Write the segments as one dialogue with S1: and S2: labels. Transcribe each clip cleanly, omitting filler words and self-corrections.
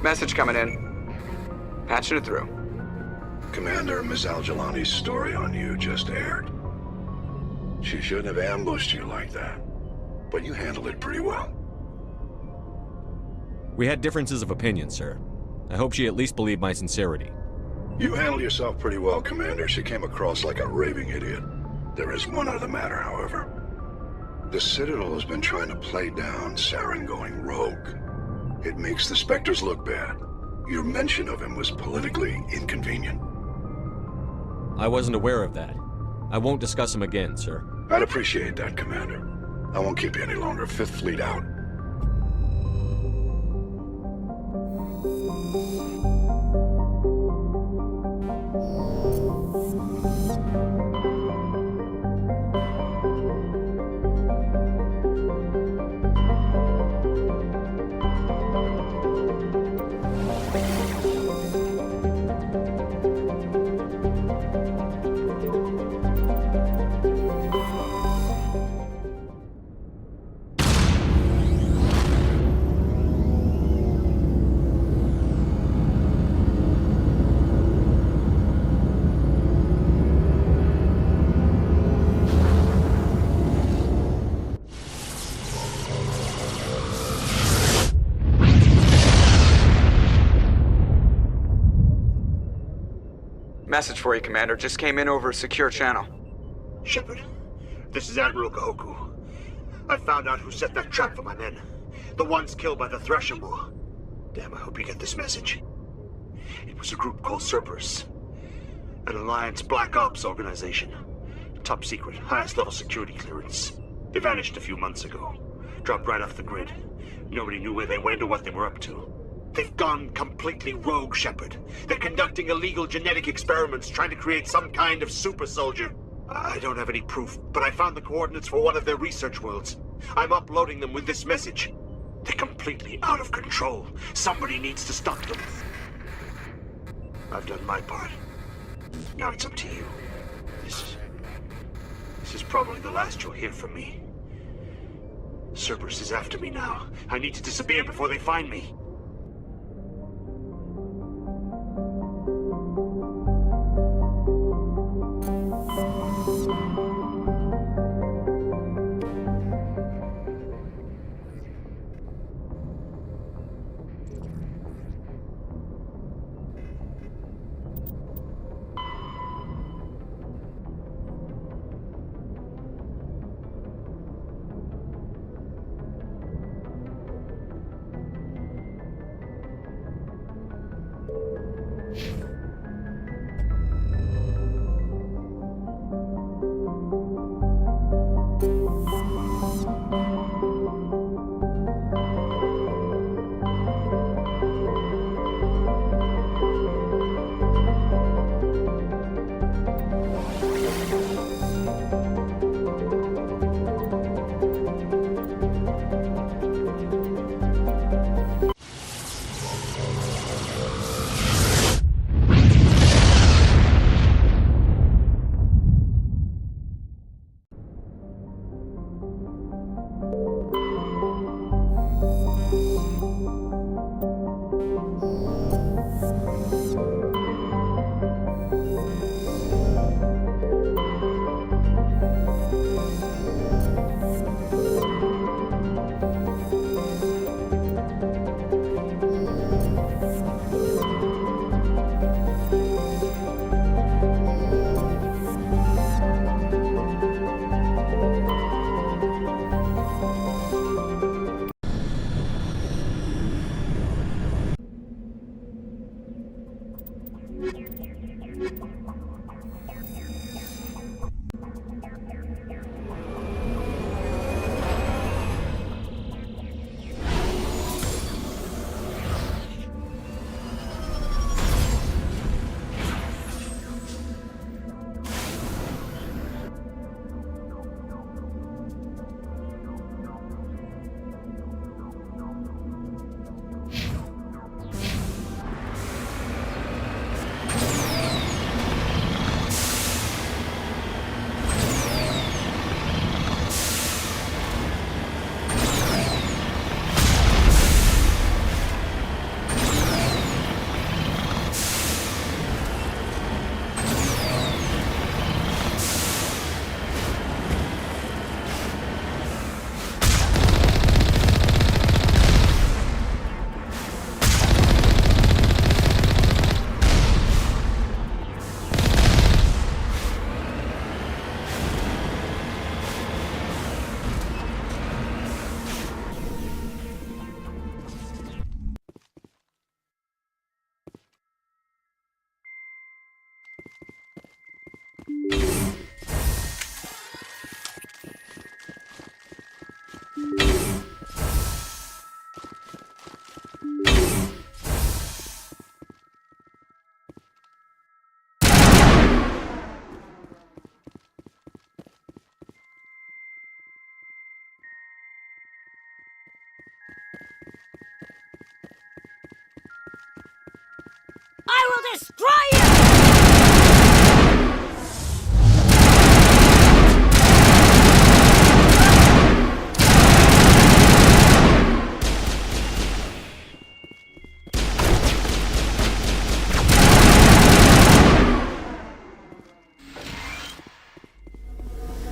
S1: Message coming in. Patching it through.
S2: Commander, Miss Al-Jilani's story on you just aired. She shouldn't have ambushed you like that, but you handled it pretty well.
S3: We had differences of opinion, sir. I hope she at least believed my sincerity.
S2: You handled yourself pretty well, Commander. She came across like a raving idiot. There is one other matter, however. The Citadel has been trying to play down Saren going rogue. It makes the Spectres look bad. Your mention of him was politically inconvenient.
S3: I wasn't aware of that. I won't discuss him again, sir.
S2: I'd appreciate that, Commander. I won't keep you any longer. Fifth Fleet out.
S1: Message for you, Commander. Just came in over a secure channel.
S4: Shepard, this is Admiral Kahoku. I found out who set that trap for my men. The ones killed by the Thresher War. Damn, I hope you get this message. It was a group called Cerberus. An Alliance Black Ops organization. Top secret, highest level security clearance. They vanished a few months ago. Dropped right off the grid. Nobody knew where they went or what they were up to. They've gone completely rogue, Shepard. They're conducting illegal genetic experiments, trying to create some kind of super soldier. I don't have any proof, but I found the coordinates for one of their research worlds. I'm uploading them with this message. They're completely out of control. Somebody needs to stop them. I've done my part. Now it's up to you. This is probably the last you'll hear from me. Cerberus is after me now. I need to disappear before they find me.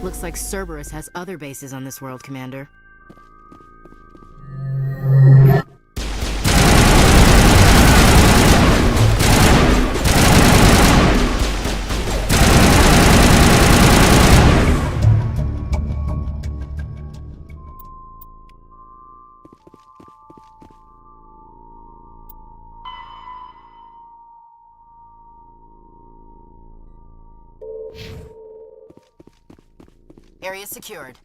S5: Looks like Cerberus has other bases on this world, Commander. Area secured.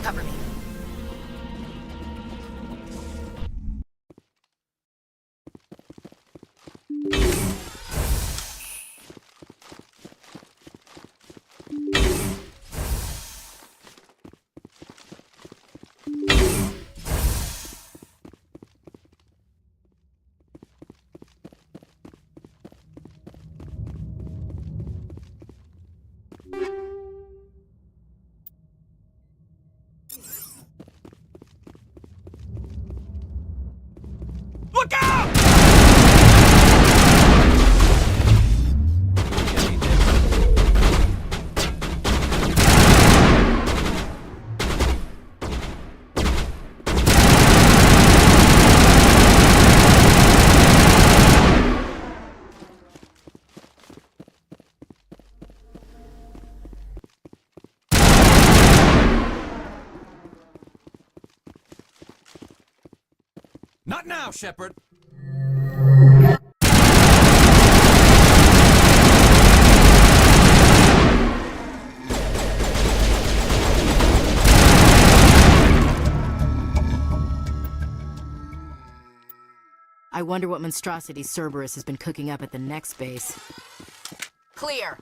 S5: Cover me.
S3: Look out! Not now, Shepard!
S5: I wonder what monstrosity Cerberus has been cooking up at the next base. Clear!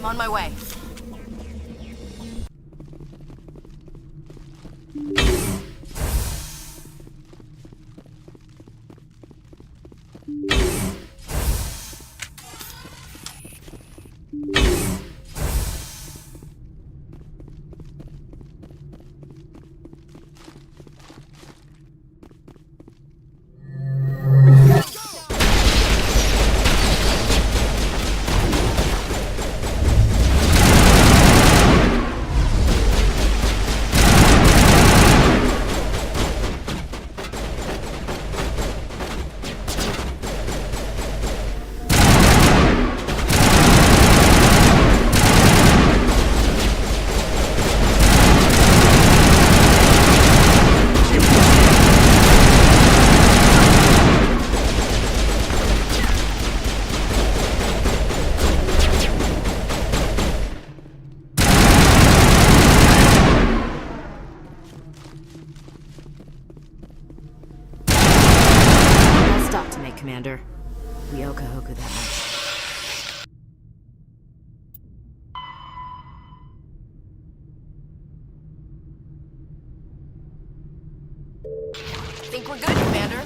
S5: on my way. Stop to make, Commander. We owe Kahoku that much. Think we're good, Commander?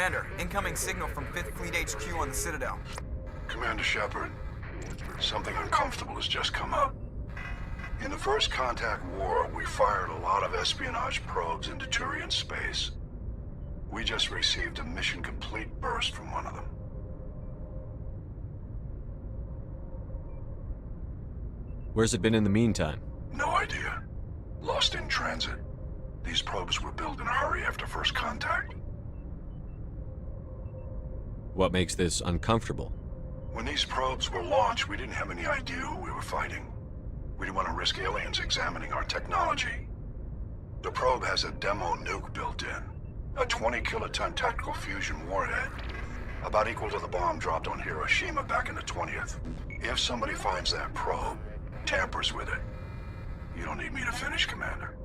S1: Commander, incoming signal from 5th Fleet HQ on the Citadel.
S2: Commander Shepard, something uncomfortable has just come up. In the First Contact War, we fired a lot of espionage probes into Turian space. We just received a mission complete burst from one of them.
S3: Where's it been in the meantime?
S2: No idea. Lost in transit. These probes were built in a hurry after First Contact.
S3: What makes this uncomfortable?
S2: When these probes were launched, we didn't have any idea who we were fighting. We didn't want to risk aliens examining our technology. The probe has a demo nuke built in. A 20-kiloton tactical fusion warhead. About equal to the bomb dropped on Hiroshima back in the 20th. If somebody finds that probe, tampers with it, you don't need me to finish, Commander.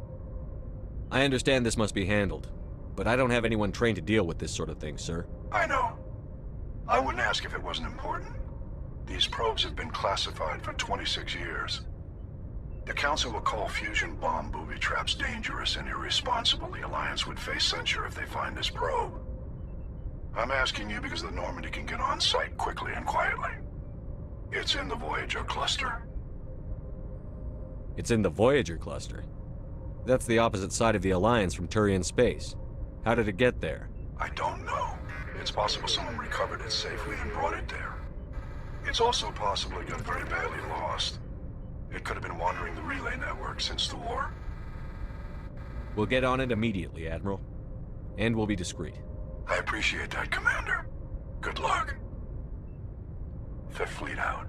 S3: I understand this must be handled, but I don't have anyone trained to deal with this sort of thing, sir.
S2: I know. I wouldn't ask if it wasn't important. These probes have been classified for 26 years. The Council will call fusion bomb booby traps dangerous and irresponsible. The Alliance would face censure if they find this probe. I'm asking you because the Normandy can get on site quickly and quietly. It's in the Voyager cluster.
S3: It's in the Voyager cluster. That's the opposite side of the Alliance from Turian space. How did it get there?
S2: I don't know. It's possible someone recovered it safely and brought it there. It's also possible it got very badly lost. It could have been wandering the relay network since the war.
S3: We'll get on it immediately, Admiral. And we'll be discreet.
S2: I appreciate that, Commander. Good luck. Fifth Fleet out.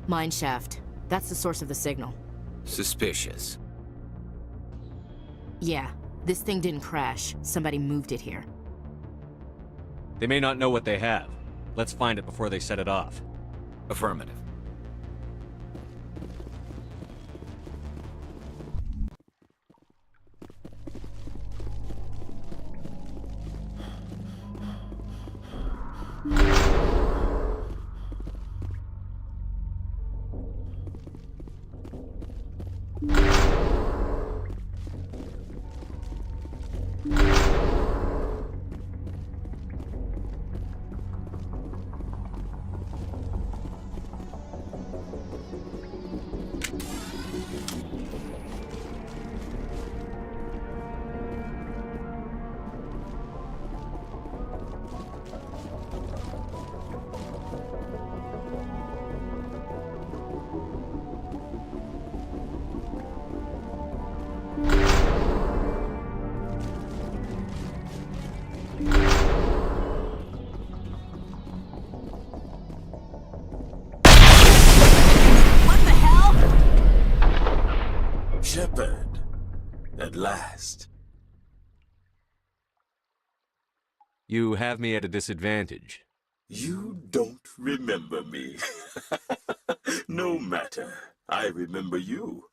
S5: Mine shaft. That's the source of the signal.
S6: Suspicious.
S5: Yeah, this thing didn't crash. Somebody moved it here.
S3: They may not know what they have. Let's find it before they set it off.
S6: Affirmative.
S5: What the hell?
S7: Shepard, at last.
S3: You have me at a disadvantage.
S7: You don't remember me. No matter. I remember you.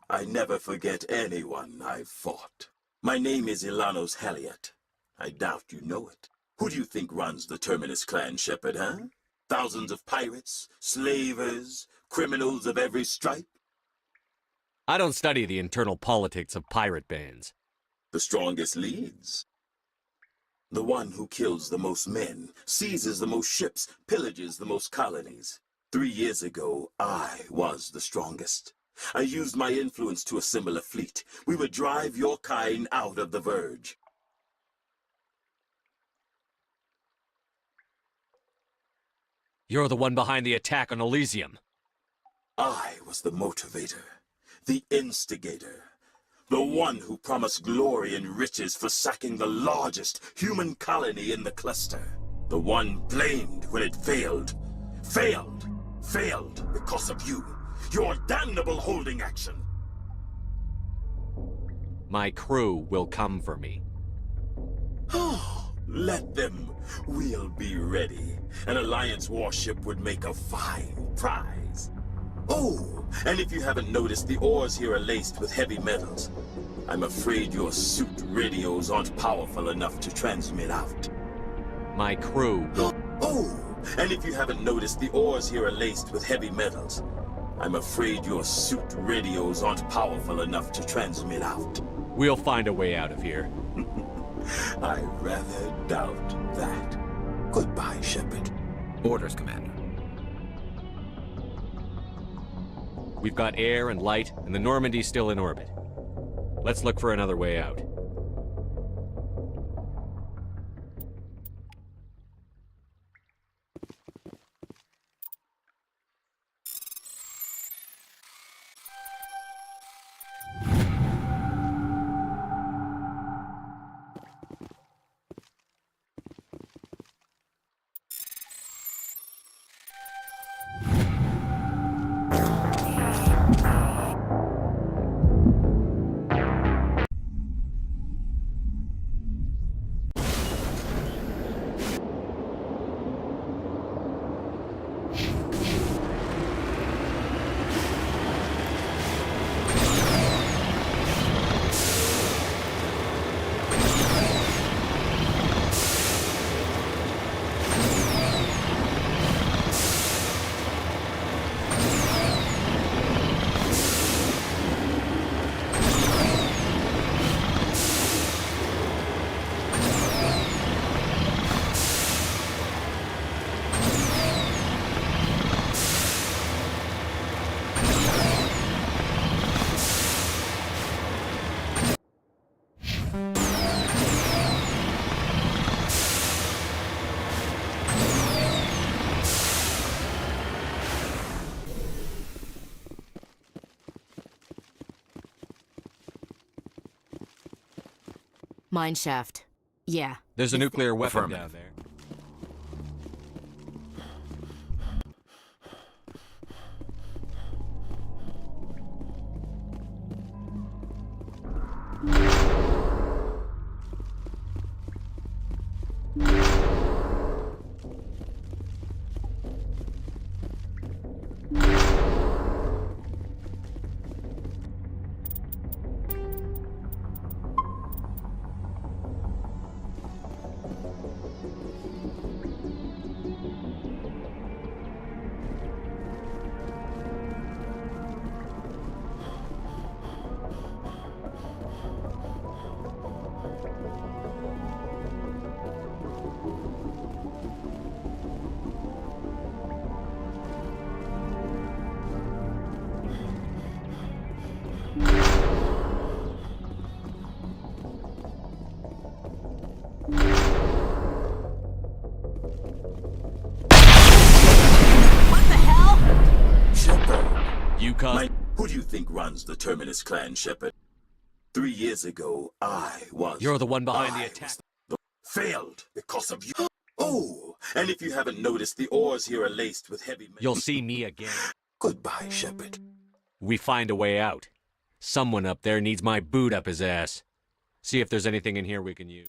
S7: I never forget anyone I've fought. My name is Ilanos Haliat. I doubt you know it. Who do you think runs the Terminus clan, Shepard, huh? Thousands of pirates, slavers, criminals of every stripe?
S3: I don't study the internal politics of pirate bands.
S7: The strongest leads. The one who kills the most men, seizes the most ships, pillages the most colonies. 3 years ago, I was the strongest. I used my influence to assemble a fleet. We would drive your kind out of the Verge.
S3: You're the one behind the attack on Elysium.
S7: I was the motivator, the instigator, the one who promised glory and riches for sacking the largest human colony in the cluster. The one blamed when it failed. Failed because of you. Your damnable holding action.
S3: My crew will come for me.
S7: Oh, let them. We'll be ready. An Alliance warship would make a fine prize. Oh, and if you haven't noticed, the ores here are laced with heavy metals. I'm afraid your suit radios aren't powerful enough to transmit out.
S3: My crew will...
S7: Oh, and if you haven't noticed, the ores here are laced with heavy metals. I'm afraid your suit radios aren't powerful enough to transmit out.
S3: We'll find a way out of here.
S7: I rather doubt that. Goodbye, Shepard.
S6: Orders, Commander.
S3: We've got air and light, and the Normandy's still in orbit. Let's look for another way out.
S5: Mine shaft. Yeah.
S3: There's a nuclear weapon
S6: Affirmative.
S3: down there.
S7: Shepard.
S3: You caused...
S7: Who do you think runs the Terminus clan, Shepard? 3 years ago, I was...
S3: You're the one behind the
S7: I
S3: attack.
S7: was failed because of you. Oh, and if you haven't noticed, the ores here are laced with heavy metal.
S3: You'll see me again.
S7: Goodbye, Shepard.
S3: We find a way out. Someone up there needs my boot up his ass. See if there's anything in here we can use.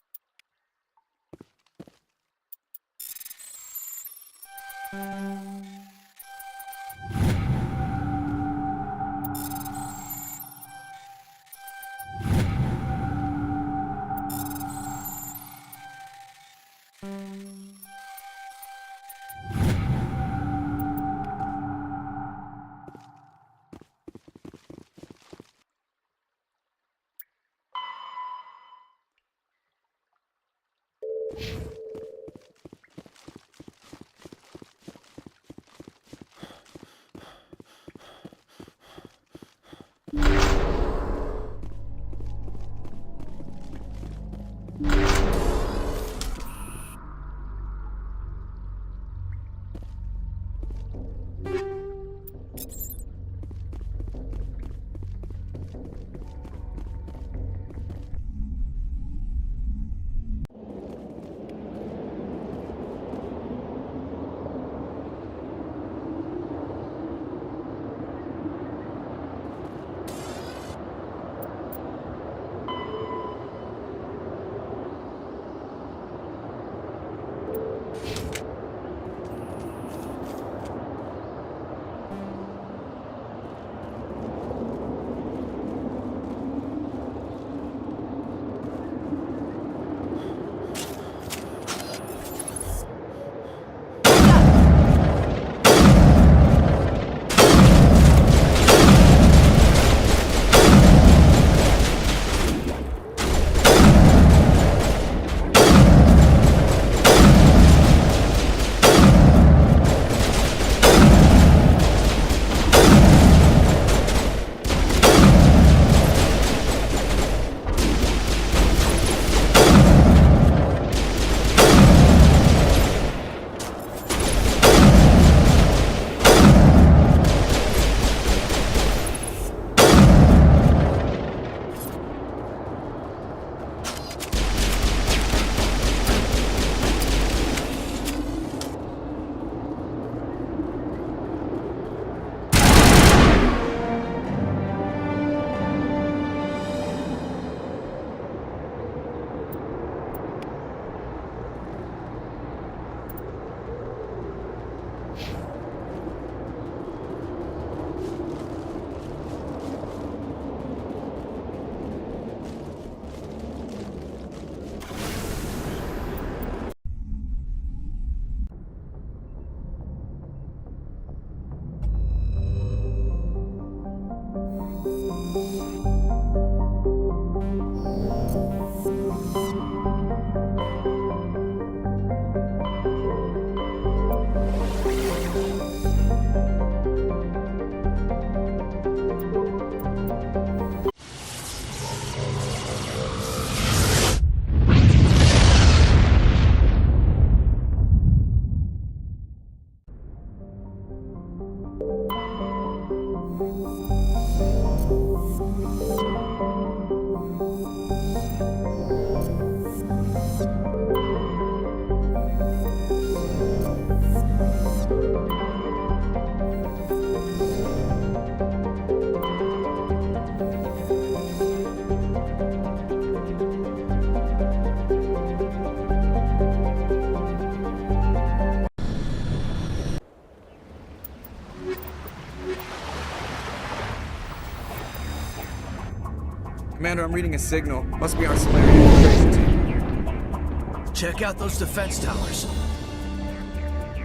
S1: Commander, I'm reading a signal. Must be our Solarian infiltration team.
S8: Check out those defense towers.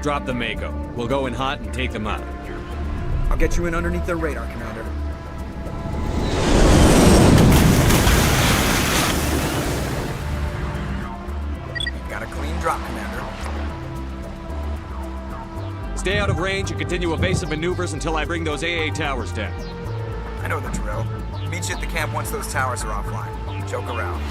S3: Drop the Mako. We'll go in hot and take them out.
S1: I'll get you in underneath their radar, Commander. Got a clean drop, Commander.
S3: Stay out of range and continue evasive maneuvers until I bring those AA towers down.
S1: I know the drill. Meet you at the camp once those towers are offline. Joke around.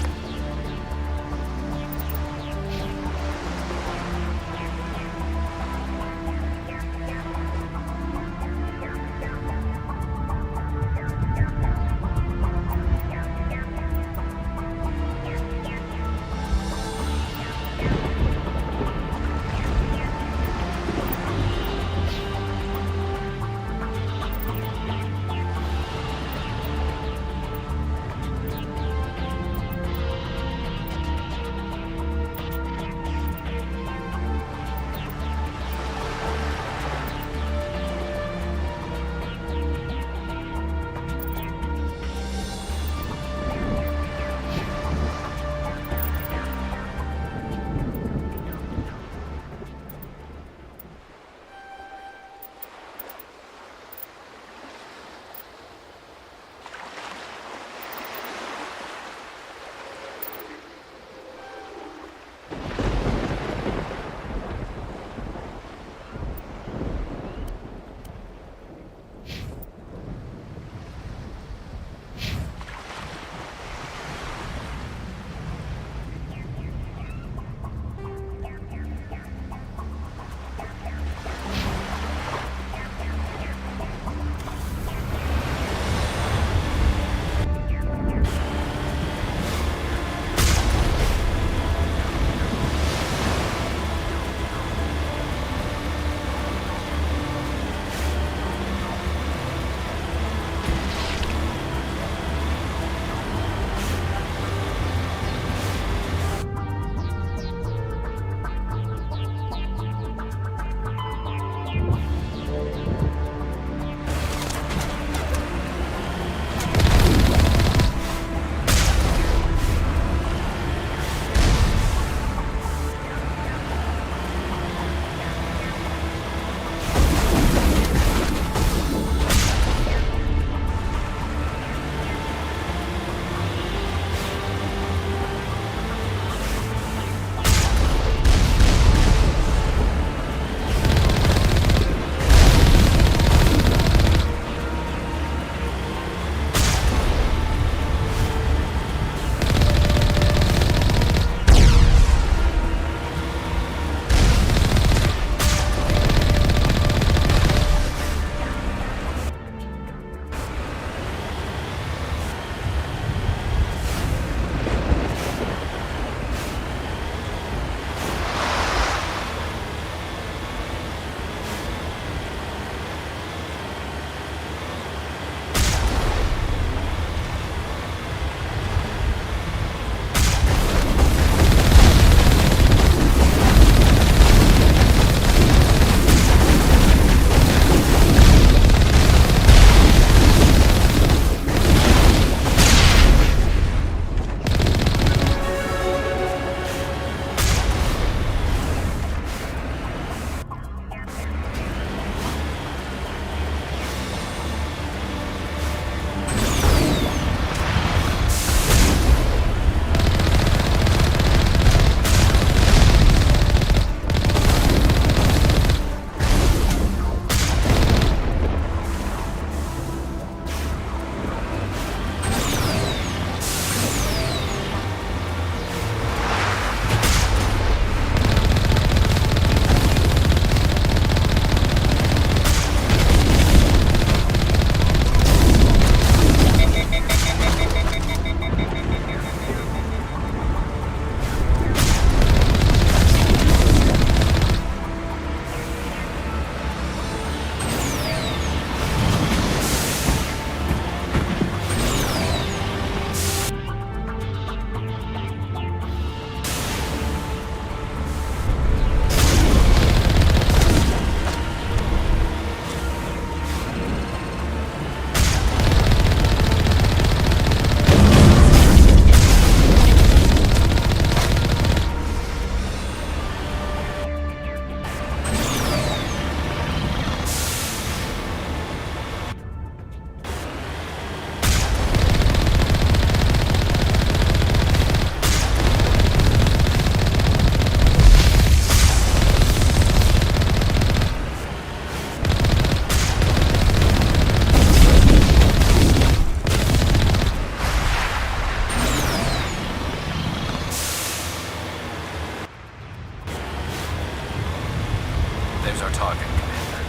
S6: There's our target, Commander.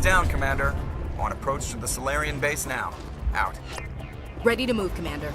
S1: Down, Commander. On approach to the Solarian base now. Out.
S5: Ready to move, Commander.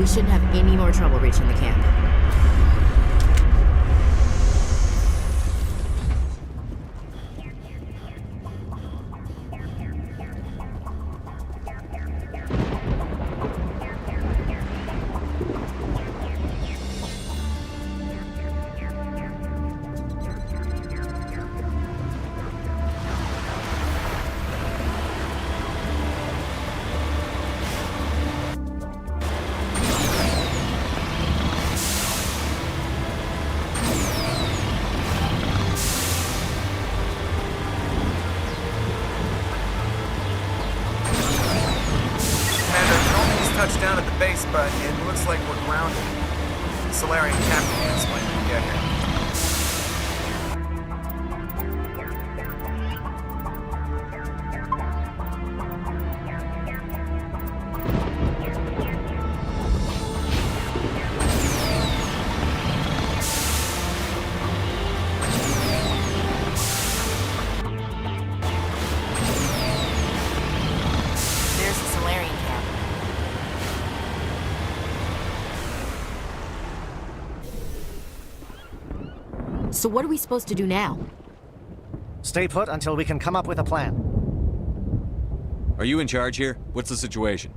S5: Shouldn't have any more trouble reaching the camp.
S1: Down at the base, but it looks like we're grounded. The Solarian captain can't explain when we get here.
S5: So what are we supposed to do now?
S9: Stay put until we can come up with a plan.
S3: Are you in charge here? What's the situation?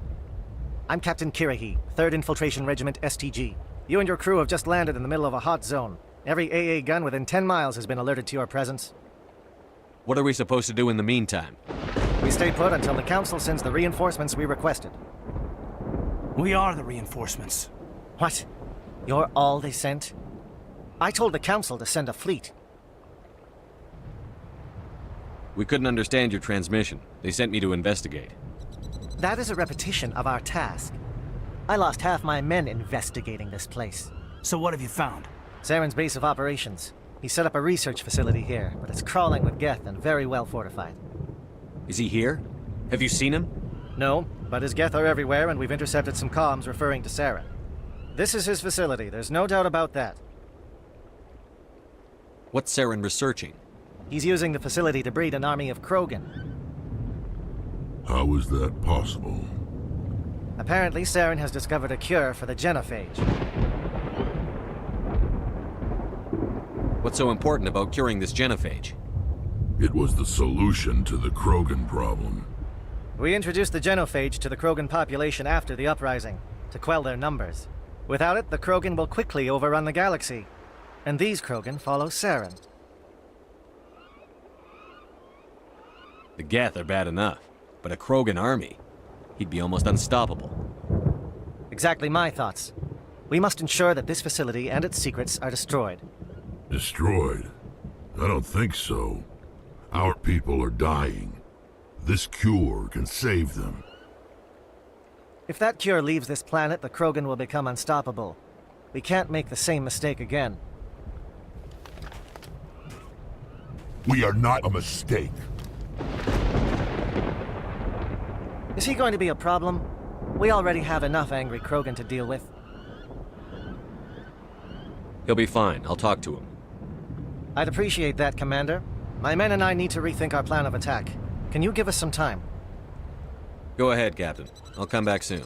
S9: I'm Captain Kirahi, 3rd Infiltration Regiment STG. You and your crew have just landed in the middle of a hot zone. Every AA gun within 10 miles has been alerted to your presence.
S3: What are we supposed to do in the meantime?
S9: We stay put until the Council sends the reinforcements we requested.
S8: We are the reinforcements.
S9: What? You're all they sent? I told the Council to send a fleet.
S3: We couldn't understand your transmission. They sent me to investigate.
S9: That is a repetition of our task. I lost half my men investigating this place.
S8: So what have you found?
S9: Saren's base of operations. He set up a research facility here, but it's crawling with Geth and very well fortified.
S3: Is he here? Have you seen him?
S9: No, but his Geth are everywhere and we've intercepted some comms referring to Saren. This is his facility, there's no doubt about that.
S3: What's Saren researching?
S9: He's using the facility to breed an army of Krogan.
S2: How is that possible?
S9: Apparently, Saren has discovered a cure for the genophage.
S3: What's so important about curing this genophage?
S2: It was the solution to the Krogan problem.
S9: We introduced the genophage to the Krogan population after the uprising, to quell their numbers. Without it, the Krogan will quickly overrun the galaxy. And these Krogan follow Saren.
S3: The Geth are bad enough, but a Krogan army? He'd be almost unstoppable.
S9: Exactly my thoughts. We must ensure that this facility and its secrets are destroyed.
S2: Destroyed? I don't think so. Our people are dying. This cure can save them.
S9: If that cure leaves this planet, the Krogan will become unstoppable. We can't make the same mistake again.
S2: We are not a mistake.
S9: Is he going to be a problem? We already have enough angry Krogan to deal with.
S3: He'll be fine. I'll talk to him.
S9: I'd appreciate that, Commander. My men and I need to rethink our plan of attack. Can you give us some time?
S3: Go ahead, Captain. I'll come back soon.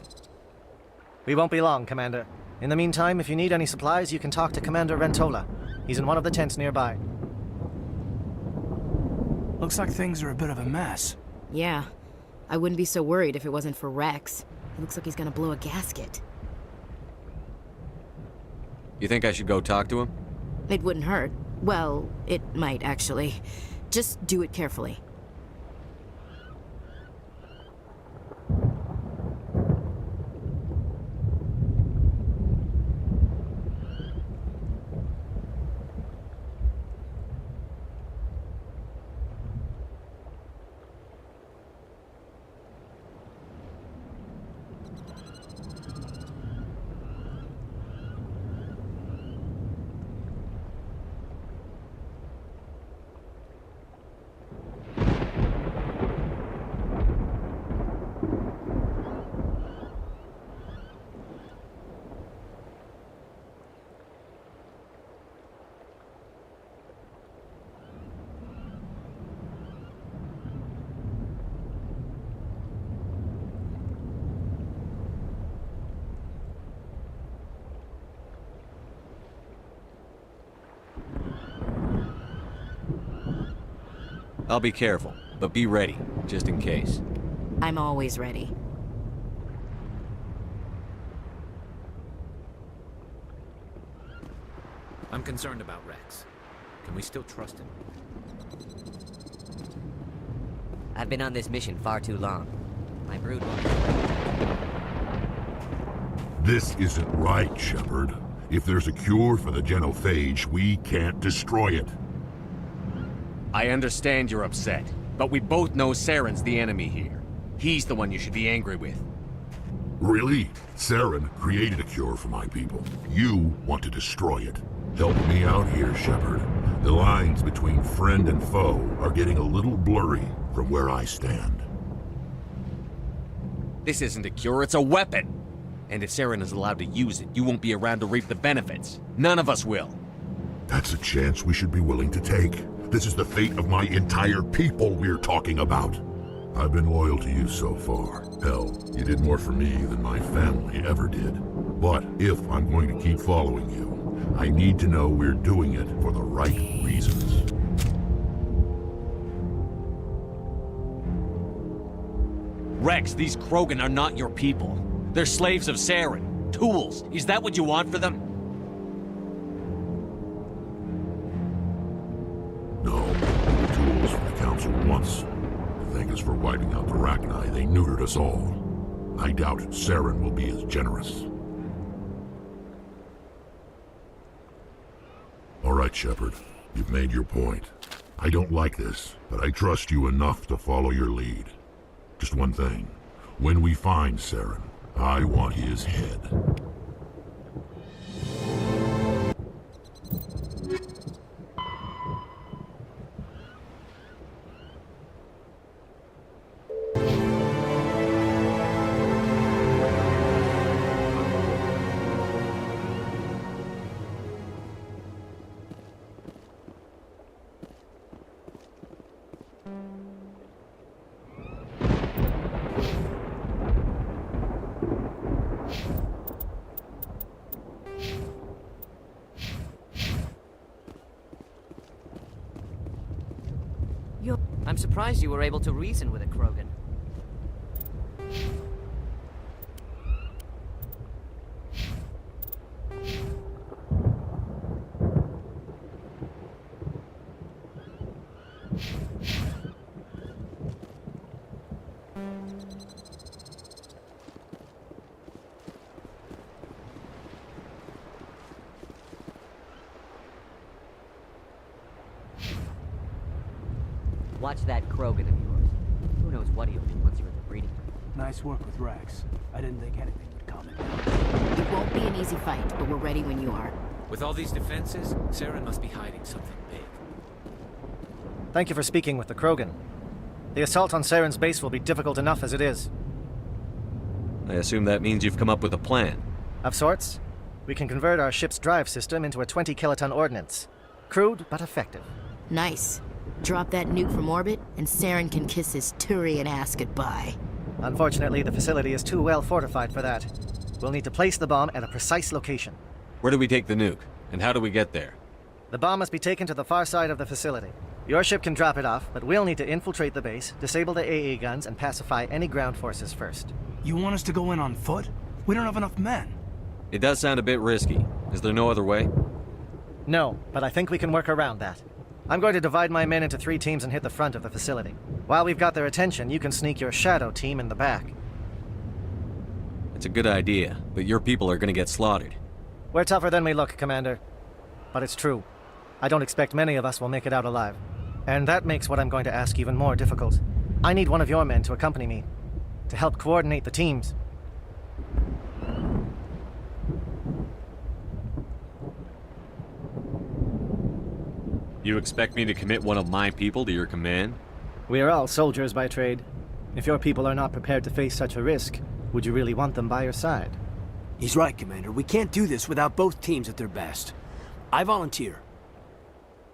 S9: We won't be long, Commander. In the meantime, if you need any supplies, you can talk to Commander Rentola. He's in one of the tents nearby.
S8: Looks like things are a bit of a mess.
S5: Yeah. I wouldn't be so worried if it wasn't for Rex. He looks like he's gonna blow a gasket.
S3: You think I should go talk to him?
S5: It wouldn't hurt. Well, it might, actually. Just do it carefully.
S3: I'll be careful, but be ready, just in case.
S5: I'm always ready.
S6: I'm concerned about Rex. Can we still trust him?
S10: I've been on this mission far too long. My brood won't...
S2: This isn't right, Shepard. If there's a cure for the genophage, we can't destroy it.
S3: I understand you're upset, but we both know Saren's the enemy here. He's the one you should be angry with.
S2: Really? Saren created a cure for my people. You want to destroy it. Help me out here, Shepard. The lines between friend and foe are getting a little blurry from where I stand.
S3: This isn't a cure, it's a weapon! And if Saren is allowed to use it, you won't be around to reap the benefits. None of us will.
S2: That's a chance we should be willing to take. This is the fate of my entire people we're talking about. I've been loyal to you so far. Hell, you did more for me than my family ever did. But if I'm going to keep following you,
S11: I need to know we're doing it for the right reasons.
S3: Rex, these Krogan are not your people. They're slaves of Saren. Tools. Is that what you want for them?
S11: No, the tools for the Council once. Thank us for wiping out the Rachni. They neutered us all. I doubt Saren will be as generous. All right, Shepard. You've made your point. I don't like this, but I trust you enough to follow your lead. Just one thing. When we find Saren, I want his head.
S10: I'm surprised you were able to reason with a Krogan. Watch that Krogan of yours. Who knows what he'll do once you're in the breeding room.
S8: Nice work with Rex. I didn't think anything would calm it down.
S5: It won't be an easy fight, but we're ready when you are.
S6: With all these defenses, Saren must be hiding something big.
S9: Thank you for speaking with the Krogan. The assault on Saren's base will be difficult enough as it is.
S3: I assume that means you've come up with a plan.
S9: Of sorts. We can convert our ship's drive system into a 20-kiloton ordnance. Crude, but effective.
S5: Nice. Drop that nuke from orbit, and Saren can kiss his Turian ass goodbye.
S9: Unfortunately, the facility is too well fortified for that. We'll need to place the bomb at a precise location.
S3: Where do we take the nuke? And how do we get there?
S9: The bomb must be taken to the far side of the facility. Your ship can drop it off, but we'll need to infiltrate the base, disable the AA guns, and pacify any ground forces first.
S8: You want us to go in on foot? We don't have enough men.
S3: It does sound a bit risky. Is there no other way?
S9: No, but I think we can work around that. I'm going to divide my men into 3 teams and hit the front of the facility. While we've got their attention, you can sneak your shadow team in the back.
S3: It's a good idea, but your people are gonna get slaughtered.
S9: We're tougher than we look, Commander. But it's true. I don't expect many of us will make it out alive. And that makes what I'm going to ask even more difficult. I need one of your men to accompany me, to help coordinate the teams.
S3: You expect me to commit one of my people to your command?
S9: We are all soldiers by trade. If your people are not prepared to face such a risk, would you really want them by your side?
S8: He's right, Commander. We can't do this without both teams at their best. I volunteer.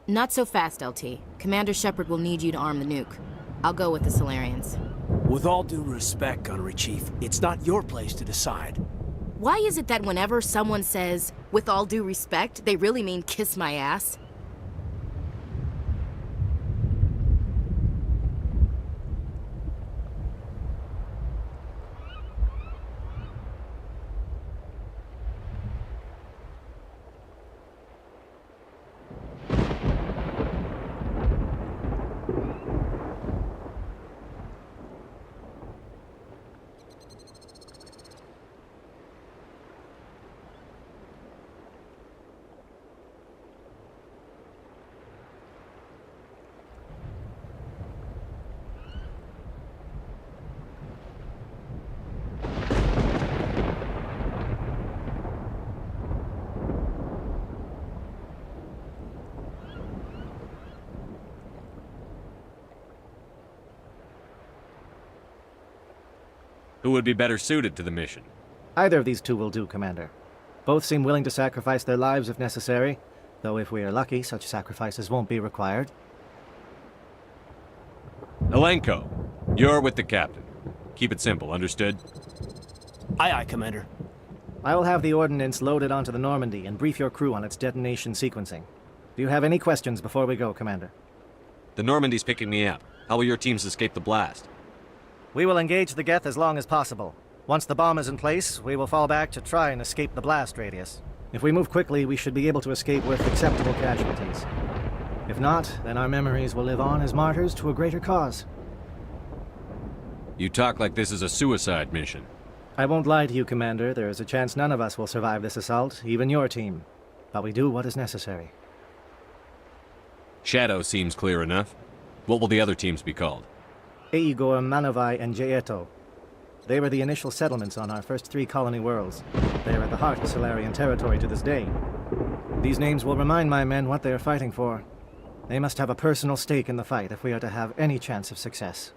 S5: Not so fast, LT. Commander Shepard will need you to arm the nuke. I'll go with the Solarians.
S8: With all due respect, Gunnery Chief, it's not your place to decide.
S5: Why is it that whenever someone says, with all due respect, they really mean kiss my ass?
S3: Who would be better suited to the mission?
S9: Either of these 2 will do, Commander. Both seem willing to sacrifice their lives if necessary, though if we are lucky, such sacrifices won't be required.
S3: Alenko, you're with the captain. Keep it simple, understood?
S8: Aye, aye, Commander.
S9: I will have the ordnance loaded onto the Normandy and brief your crew on its detonation sequencing. Do you have any questions before we go, Commander?
S3: The Normandy's picking me up. How will your teams escape the blast?
S9: We will engage the Geth as long as possible. Once the bomb is in place, we will fall back to try and escape the blast radius. If we move quickly, we should be able to escape with acceptable casualties. If not, then our memories will live on as martyrs to a greater cause.
S3: You talk like this is a suicide mission.
S9: I won't lie to you, Commander. There is a chance none of us will survive this assault, even your team. But we do what is necessary.
S3: Shadow seems clear enough. What will the other teams be called?
S9: Eigor, Manovai, and Jaeto. They were the initial settlements on our first 3 colony worlds. They are at the heart of Solarian territory to this day. These names will remind my men what they are fighting for. They must have a personal stake in the fight if we are to have any chance of success.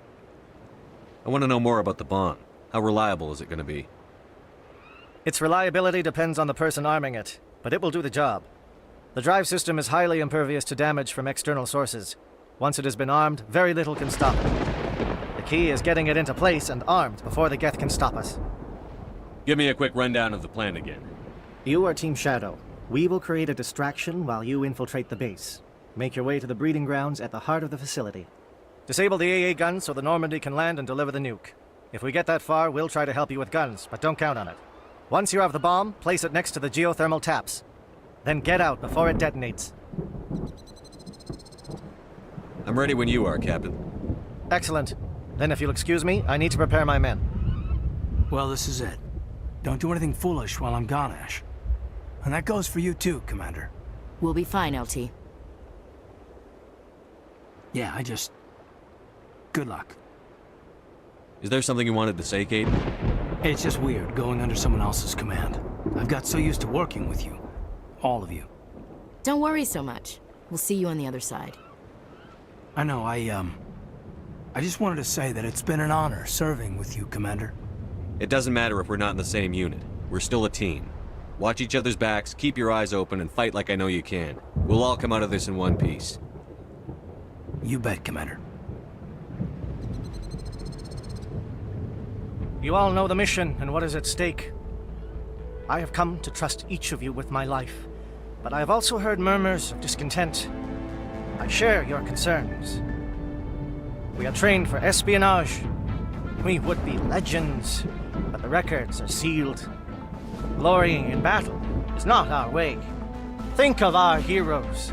S3: I want to know more about the bomb. How reliable is it going to be?
S9: Its reliability depends on the person arming it, but it will do the job. The drive system is highly impervious to damage from external sources. Once it has been armed, very little can stop it. The key is getting it into place and armed before the Geth can stop us.
S3: Give me a quick rundown of the plan again.
S9: You are Team Shadow. We will create a distraction while you infiltrate the base. Make your way to the breeding grounds at the heart of the facility. Disable the AA guns so the Normandy can land and deliver the nuke. If we get that far, we'll try to help you with guns, but don't count on it. Once you have the bomb, place it next to the geothermal taps. Then get out before it detonates.
S3: I'm ready when you are, Captain.
S9: Excellent. Then if you'll excuse me, I need to prepare my men.
S8: Well, this is it. Don't do anything foolish while I'm gone, Ash. And that goes for you too, Commander.
S5: We'll be fine, LT.
S8: Yeah, good luck.
S3: Is there something you wanted to say, Kate?
S8: It's just weird going under someone else's command. I've got so used to working with you. All of you.
S5: Don't worry so much. We'll see you on the other side.
S8: I know, I just wanted to say that it's been an honor serving with you, Commander.
S3: It doesn't matter if we're not in the same unit. We're still a team. Watch each other's backs, keep your eyes open, and fight like I know you can. We'll all come out of this in one piece.
S8: You bet, Commander.
S9: You all know the mission and what is at stake. I have come to trust each of you with my life, but I have also heard murmurs of discontent. I share your concerns. We are trained for espionage. We would be legends, but the records are sealed. Glorying in battle is not our way. Think of our heroes.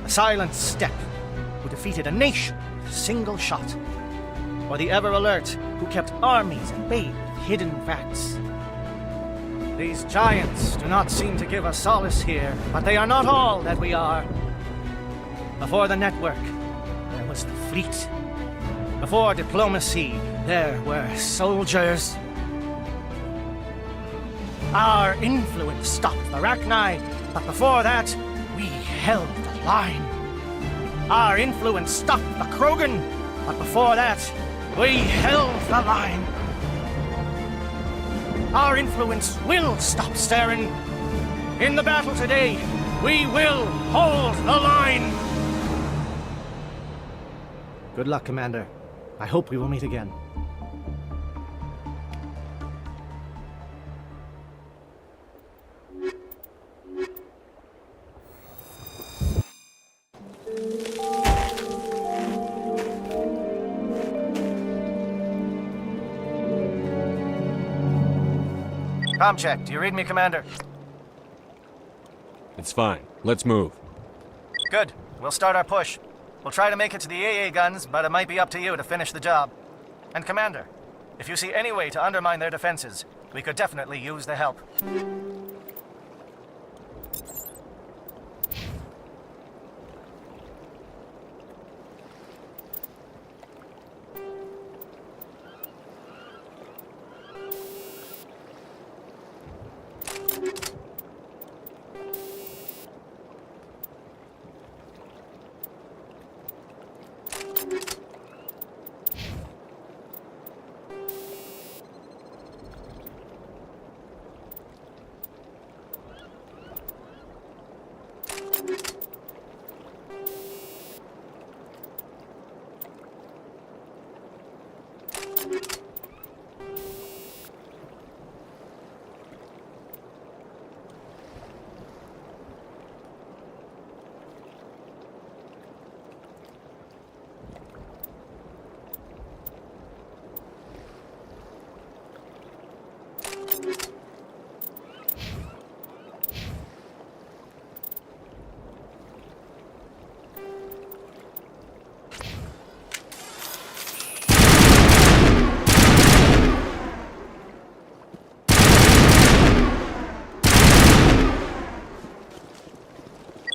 S9: The Silent Step, who defeated a nation with a single shot. Or the Ever Alert, who kept armies at bay with hidden facts. These giants do not seem to give us solace here, but they are not all that we are. Before the network, there was the fleet. Before diplomacy, there were soldiers. Our influence stopped the Rachni, but before that, we held the line. Our influence stopped the Krogan, but before that, we held the line. Our influence will stop Saren. In the battle today, we will hold the line. Good luck, Commander. I hope we will meet again. Comm check. Do you read me, Commander?
S3: It's fine. Let's move.
S9: Good. We'll start our push. We'll try to make it to the AA guns, but it might be up to you to finish the job. And Commander, if you see any way to undermine their defenses, we could definitely use the help.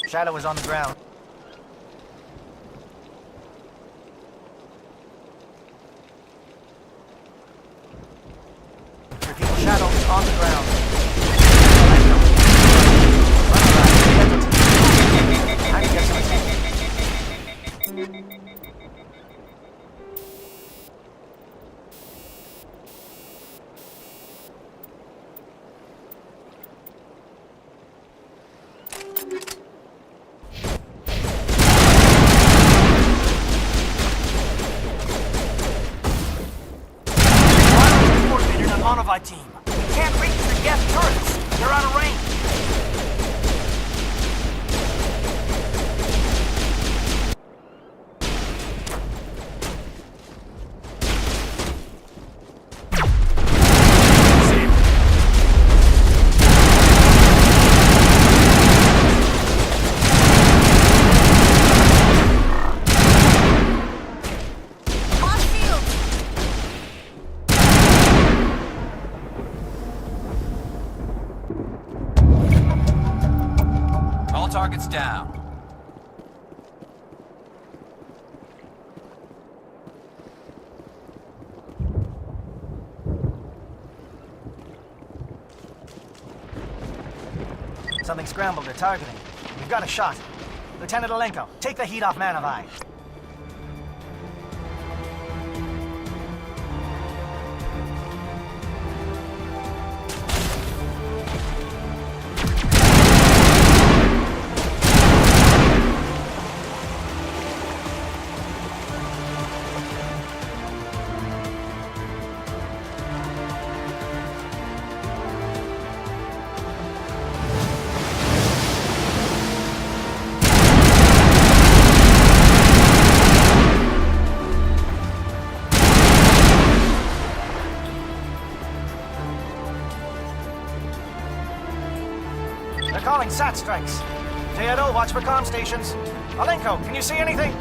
S9: Shadow is on the ground. Repeat, Shadow is on the ground. I can get some attention.
S8: Monova team. We can't reach the gas turrets. They're out of range.
S6: Targets down.
S9: Something scrambled. They're targeting. We've got a shot. Lieutenant Alenko, take the heat off Man of Eye. They're calling SAT strikes. JNO, watch for comm stations. Alenko, can you see anything?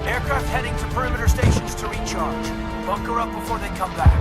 S8: Aircraft heading to perimeter stations to recharge. Bunker up before they come back.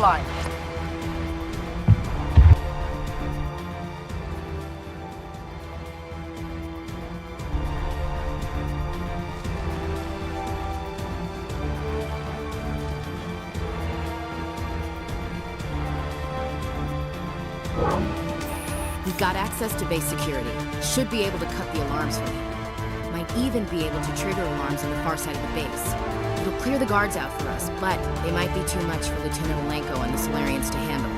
S9: line.
S5: We've got access to base security. Should be able to cut the alarms for you. Might even be able to trigger alarms on the far side of the base. It'll clear the guards out for us, but they might be too much for Lieutenant Alenko and the Solarians to handle.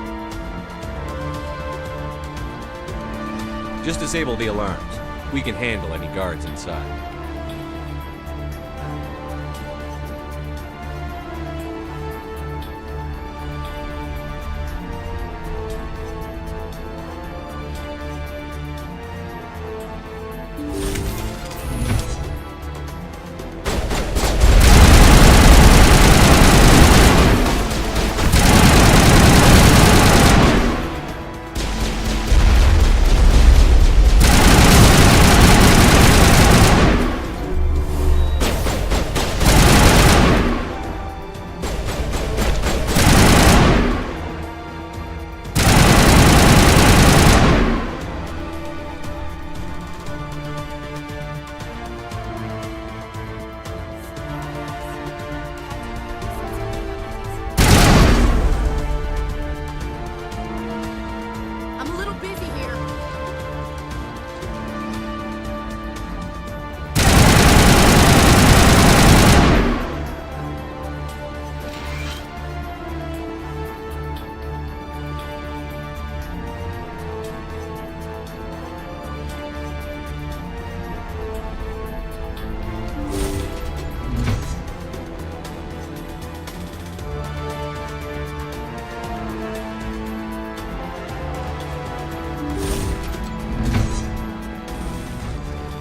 S3: Just disable the alarms. We can handle any guards inside.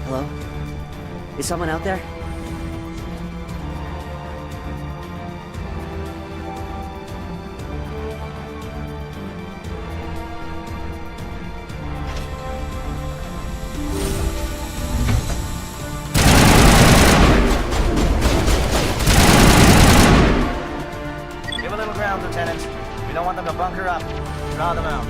S10: Hello? Is someone out there?
S9: Give a little ground, Lieutenant. We don't want them to bunker up. Draw them out.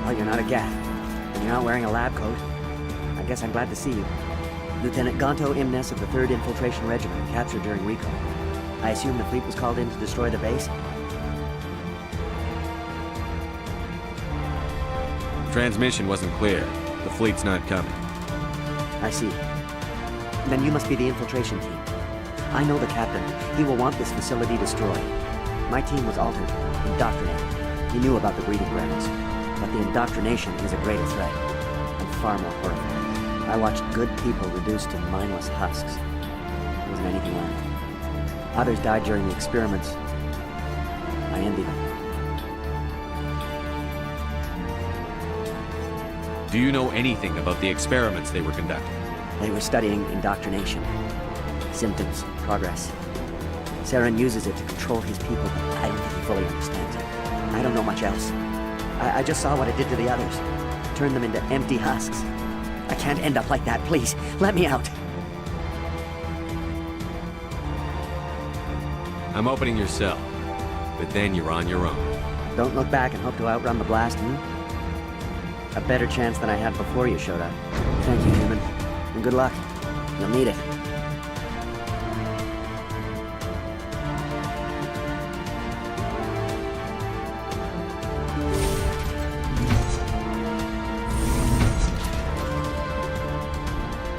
S10: Well, you're not a Gath, and you're not wearing a lab coat. I guess I'm glad to see you. Lieutenant Gonto Imnes of the 3rd Infiltration Regiment, captured during recon. I assume the fleet was called in to destroy the base?
S3: Transmission wasn't clear. The fleet's not coming.
S10: I see. Then you must be the infiltration team. I know the captain. He will want this facility destroyed. My team was altered, indoctrinated. He knew about the breeding grounds. But the indoctrination is a greater threat, and far more horrifying. I watched good people reduced to mindless husks. There wasn't anything left. Others died during the experiments. I envy them.
S3: Do you know anything about the experiments they were conducting?
S10: They were studying indoctrination. Symptoms, progress. Saren uses it to control his people, but I don't think he fully understands it. I don't know much else. I just saw what it did to the others. Turned them into empty husks. I can't end up like that, please. Let me out.
S3: I'm opening your cell, but then you're on your own.
S10: Don't look back and hope to outrun the blast, A better chance than I had before you showed up. Thank you, human. And good luck. You'll need it.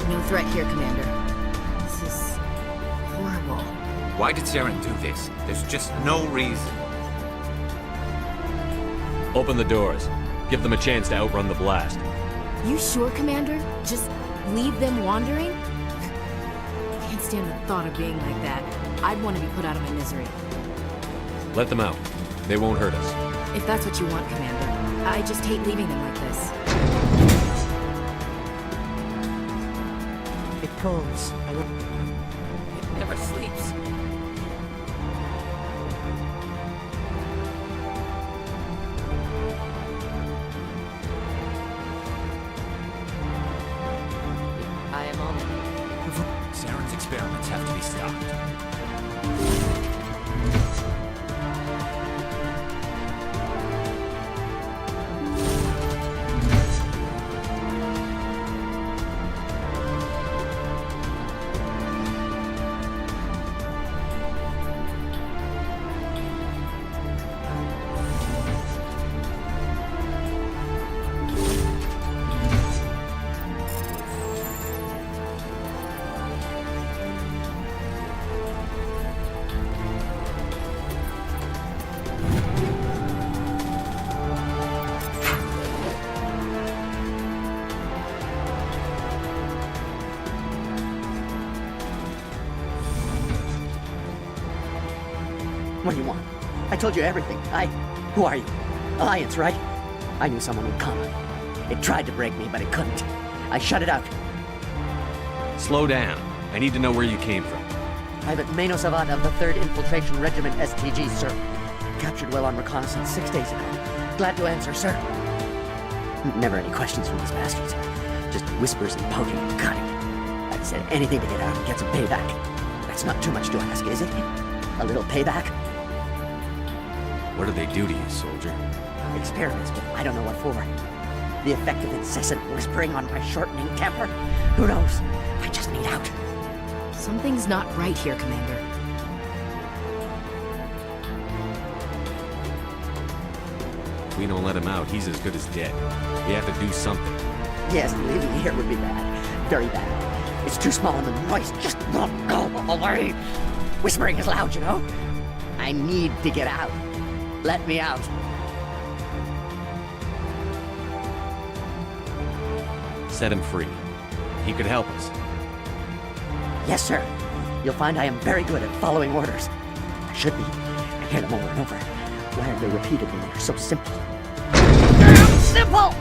S5: No threat here, Commander. This is horrible.
S6: Why did Saren do this? There's just no reason.
S3: Open the doors. Give them a chance to outrun the blast.
S5: You sure, Commander? Just leave them wandering? Can't stand the thought of being like that. I'd want to be put out of my misery.
S3: Let them out. They won't hurt us.
S5: If that's what you want, Commander. I just hate leaving them like this.
S10: It calls.
S6: It never sleeps.
S5: I am on it.
S6: Saren's experiments have to be stopped.
S10: What do you want? I told you everything. Who are you? Alliance, right? I knew someone would come. It tried to break me, but it couldn't. I shut it out.
S3: Slow down. I need to know where you came from.
S10: Private Mano Savat of the 3rd Infiltration Regiment STG, sir. Captured while on reconnaissance 6 days ago. Glad to answer, sir. Never any questions from these bastards. Just whispers and poking and cutting. I'd said anything to get out and get some payback. That's not too much to ask, is it? A little payback?
S3: What do they do to you, soldier?
S10: Experiments, but I don't know what for. The effect of incessant whispering on my shortening temper? Who knows? I just need out.
S5: Something's not right here, Commander.
S3: If we don't let him out, he's as good as dead. We have to do something.
S10: Yes, leaving here would be bad. Very bad. It's too small and the noise just won't go away. Whispering is loud, you know? I need to get out. Let me out.
S3: Set him free. He could help us.
S10: Yes, sir. You'll find I am very good at following orders. I should be. I hear them over and over. Why are they repeated when they're so simple? Damn simple!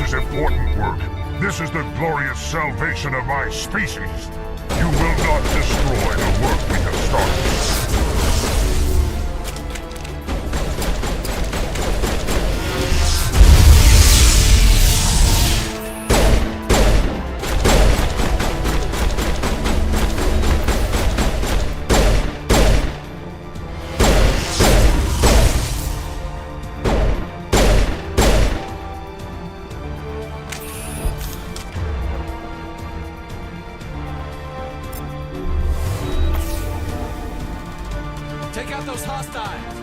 S11: is important work. This is the glorious salvation of my species. You will not destroy the work we have started.
S3: Take out those hostiles!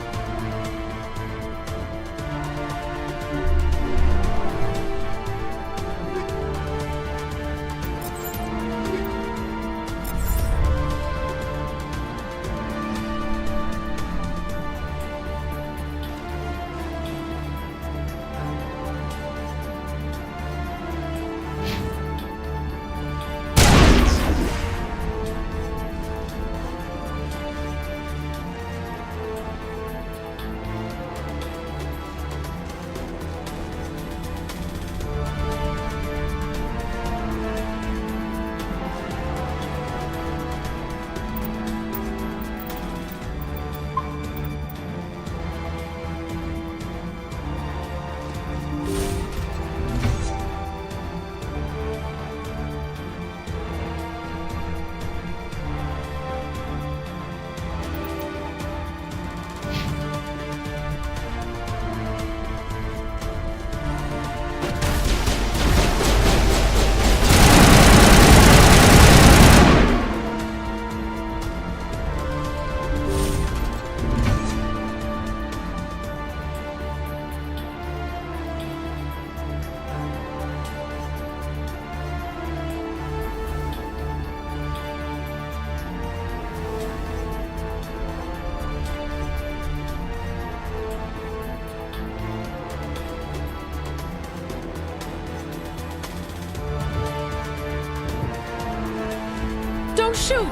S12: Don't shoot!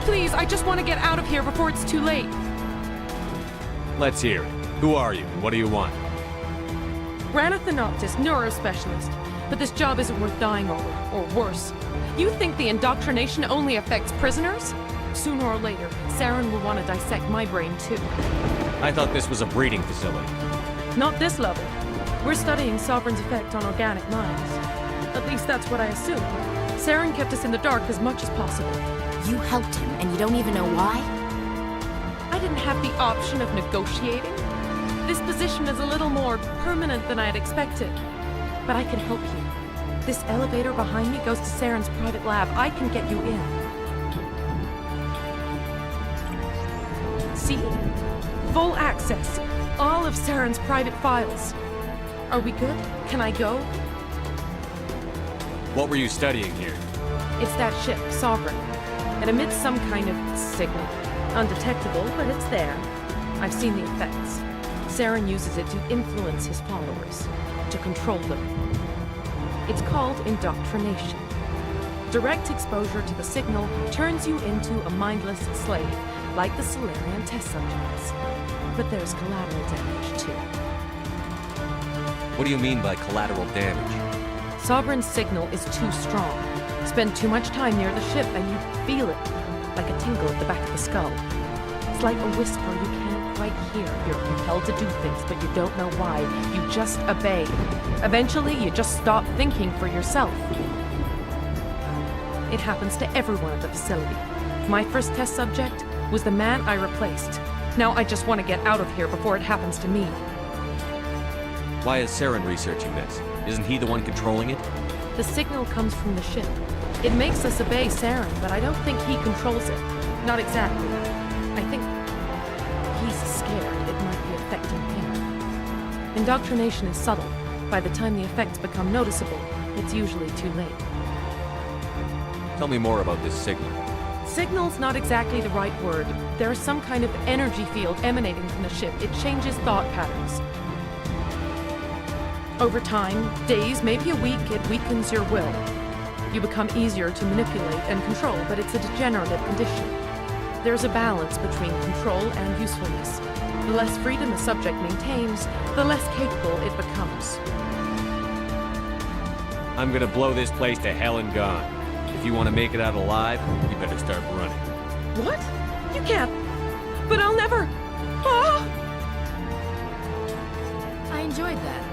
S12: Please, I just want to get out of here before it's too late.
S3: Let's hear it. Who are you, and what do you want?
S12: Ranith the Noctis, neurospecialist. But this job isn't worth dying over, or worse. You think the indoctrination only affects prisoners? Sooner or later, Saren will want to dissect my brain too.
S3: I thought this was a breeding facility.
S12: Not this level. We're studying Sovereign's effect on organic minds. At least that's what I assume. Saren kept us in the dark as much as possible.
S5: You helped him, and you don't even know why?
S12: I didn't have the option of negotiating. This position is a little more permanent than I had expected. But I can help you. This elevator behind me goes to Saren's private lab. I can get you in. See? Full access. All of Saren's private files. Are we good? Can I go?
S3: What were you studying here?
S12: It's that ship, Sovereign. It emits some kind of signal. Undetectable, but it's there. I've seen the effects. Saren uses it to influence his followers, to control them. It's called indoctrination. Direct exposure to the signal turns you into a mindless slave, like the Salarian test subjects. But there's collateral damage, too.
S3: What do you mean by collateral damage?
S12: Sovereign's signal is too strong. Spend too much time near the ship and you feel it, like a tingle at the back of the skull. It's like a whisper you can't quite hear. You're compelled to do things, but you don't know why. You just obey. Eventually, you just stop thinking for yourself. It happens to everyone at the facility. My first test subject was the man I replaced. Now I just want to get out of here before it happens to me.
S3: Why is Saren researching this? Isn't he the one controlling it?
S12: The signal comes from the ship. It makes us obey Saren, but I don't think he controls it. Not exactly. I think he's scared it might be affecting him. Indoctrination is subtle. By the time the effects become noticeable, it's usually too late.
S3: Tell me more about this signal.
S12: Signal's not exactly the right word. There is some kind of energy field emanating from the ship. It changes thought patterns. Over time, days, maybe a week, it weakens your will. You become easier to manipulate and control, but it's a degenerative condition. There's a balance between control and usefulness. The less freedom a subject maintains, the less capable it becomes.
S3: I'm gonna blow this place to hell and gone. If you want to make it out alive, you better start running.
S12: What? You can't. But I'll never. Ah!
S5: I enjoyed that.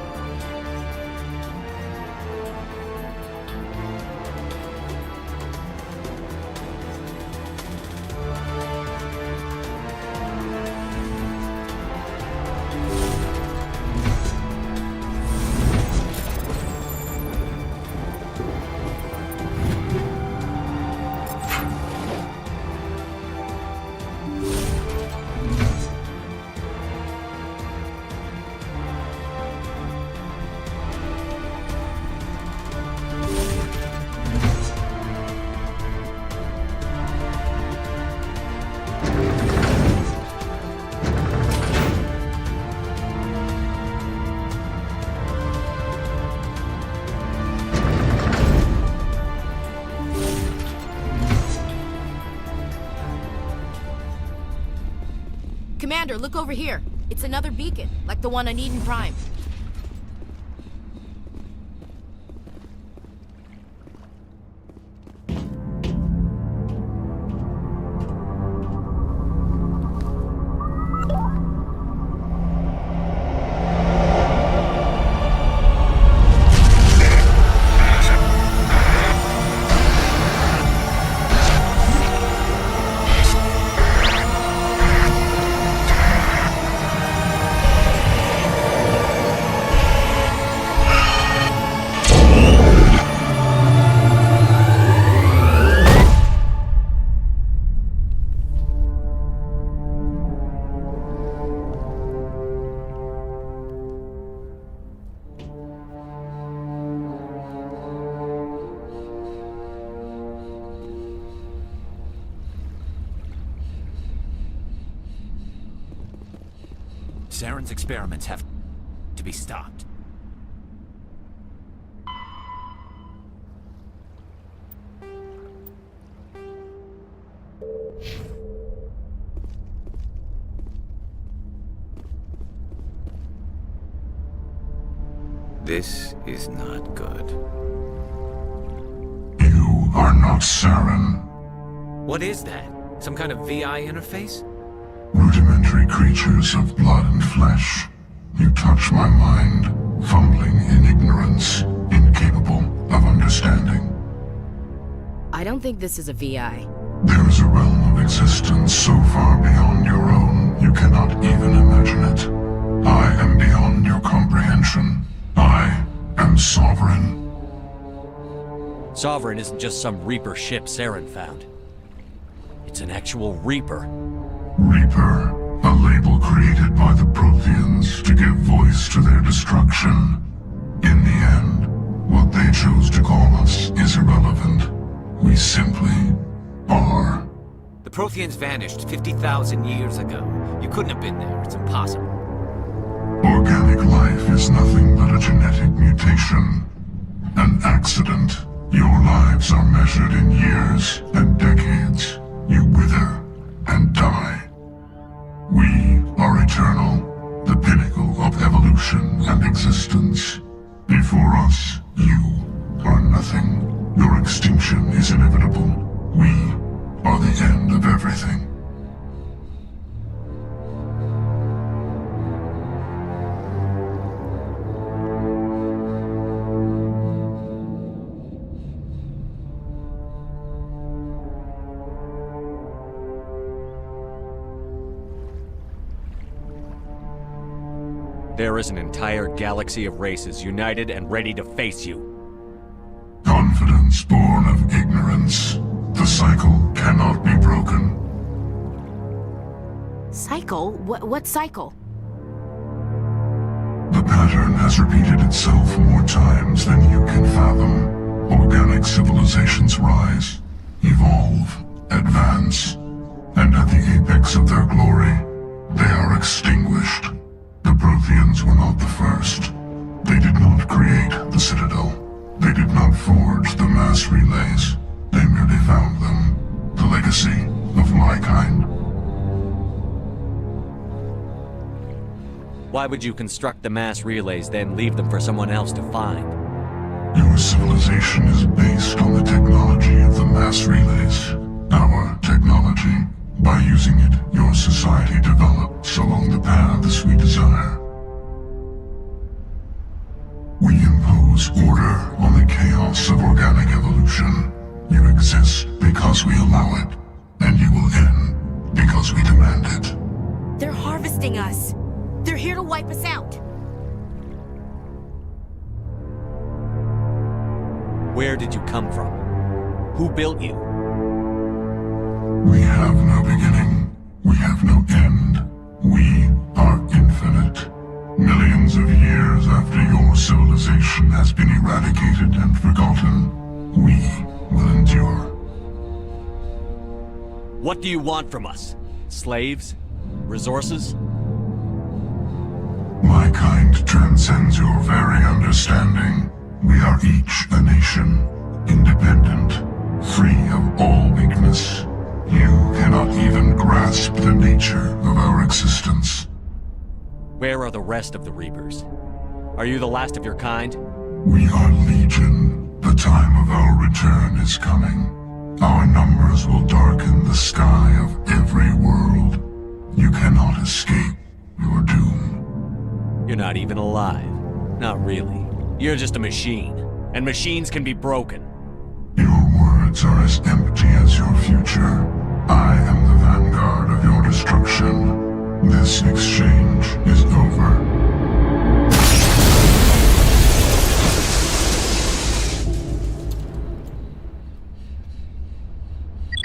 S5: Commander, look over here. It's another beacon, like the one on Eden Prime.
S6: Saren's experiments have to be stopped.
S13: This is not good.
S11: You are not Saren.
S6: What is that? Some kind of VI interface?
S11: Rudimentary creatures of blood and flesh. You touch my mind, fumbling in ignorance, incapable of understanding.
S5: I don't think this is a VI.
S11: There is a realm of existence so far beyond your own, you cannot even imagine it. I am beyond your comprehension. I am Sovereign.
S3: Sovereign isn't just some Reaper ship Saren found. It's an actual Reaper.
S11: Reaper, a label created by the Protheans to give voice to their destruction. In the end, what they chose to call us is irrelevant. We simply are.
S6: The Protheans vanished 50,000 years ago. You couldn't have been there. It's impossible.
S11: Organic life is nothing but a genetic mutation. An accident. Your lives are measured in years and decades. You wither and die. We are eternal, the pinnacle of evolution and existence. Before us, you are nothing. Your extinction is inevitable. We are the end of everything.
S3: There is an entire galaxy of races united and ready to face you.
S11: Confidence born of ignorance. The cycle cannot be broken.
S5: Cycle? What cycle?
S11: The pattern has repeated itself more times than you can fathom. Organic civilizations rise, evolve, advance, and at the apex of their glory, they are extinguished. The Protheans were not the first. They did not create the Citadel. They did not forge the mass relays. They merely found them. The legacy of my kind.
S3: Why would you construct the mass relays, then leave them for someone else to find?
S11: You
S2: Your civilization is based on the technology of the mass relays. Our technology. By using it, your society develops along the paths we desire. We impose order on the chaos of organic evolution. You exist because we allow it, and you will end because we demand it.
S5: They're harvesting us. They're here to wipe us out.
S3: Where did you come from? Who built you?
S2: We have no beginning. We have no end. We are infinite. Millions of years after your civilization has been eradicated and forgotten, we will endure.
S3: What do you want from us? Slaves? Resources?
S2: My kind transcends your very understanding. We are each a nation, independent, free of all weakness. You cannot even grasp the nature of our existence.
S3: Where are the rest of the Reapers? Are you the last of your kind?
S2: We are legion. The time of our return is coming. Our numbers will darken the sky of every world. You cannot escape your doom.
S3: You're not even alive. Not really. You're just a machine. And machines can be broken.
S2: Your words are as empty as your future. I am the vanguard of your destruction. This exchange is over.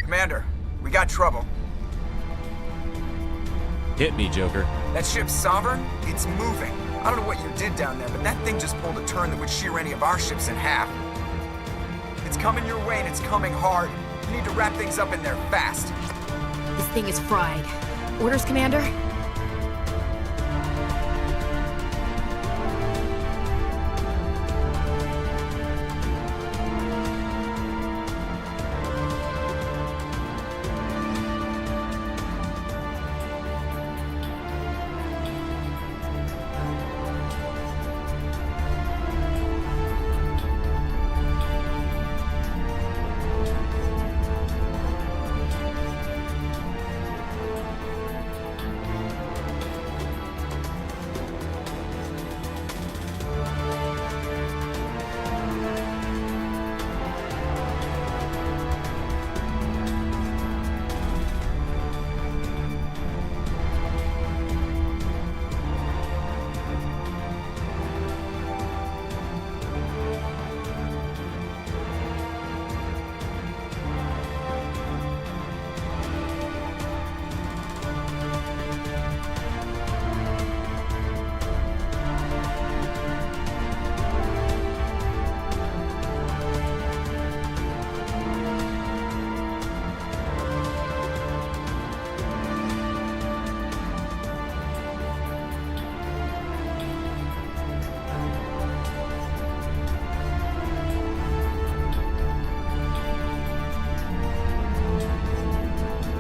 S1: Commander, we got trouble.
S3: Hit me, Joker.
S1: That ship's Sovereign? It's moving. I don't know what you did down there, but that thing just pulled a turn that would shear any of our ships in half. It's coming your way and it's coming hard. You need to wrap things up in there fast.
S5: This thing is fried. Orders, Commander?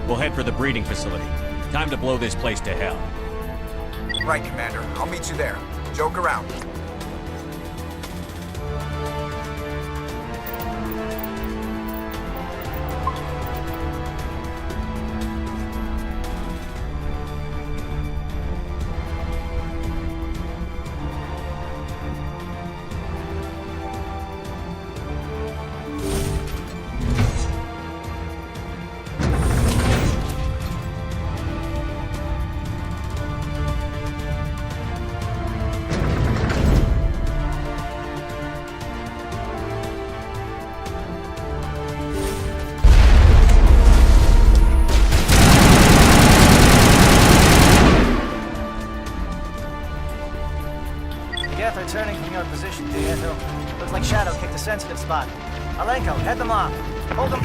S3: We'll head for the breeding facility. Time to blow this place to hell.
S1: Right, Commander. I'll meet you there. Joke around.
S9: Geth are turning from your position, Pietro. Looks like Shadow kicked a sensitive spot. Alenko, head them off. Hold them.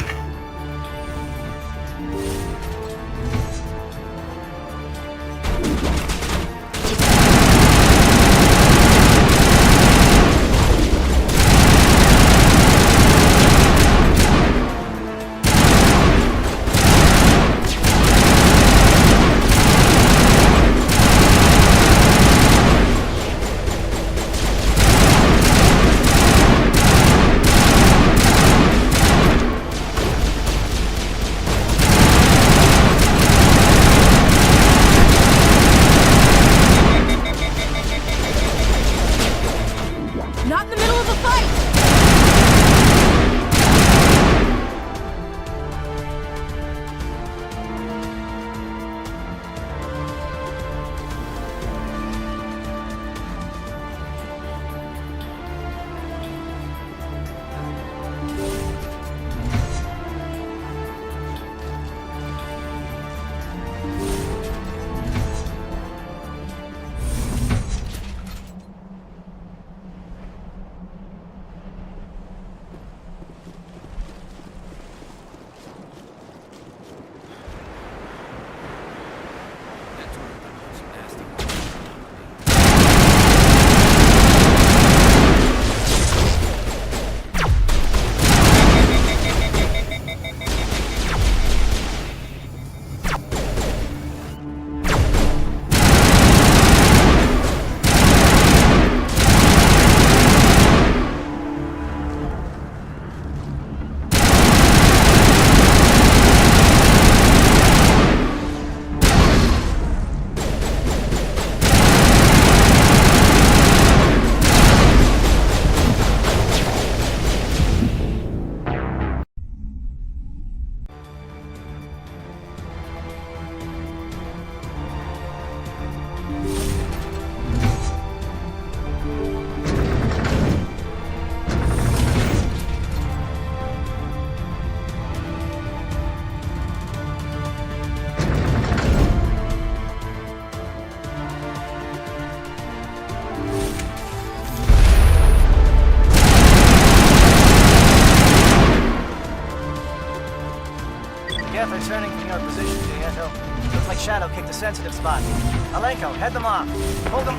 S9: returning from your position, Prieto. Looks like Shadow kicked a sensitive spot. Alenko, head them off. Hold them.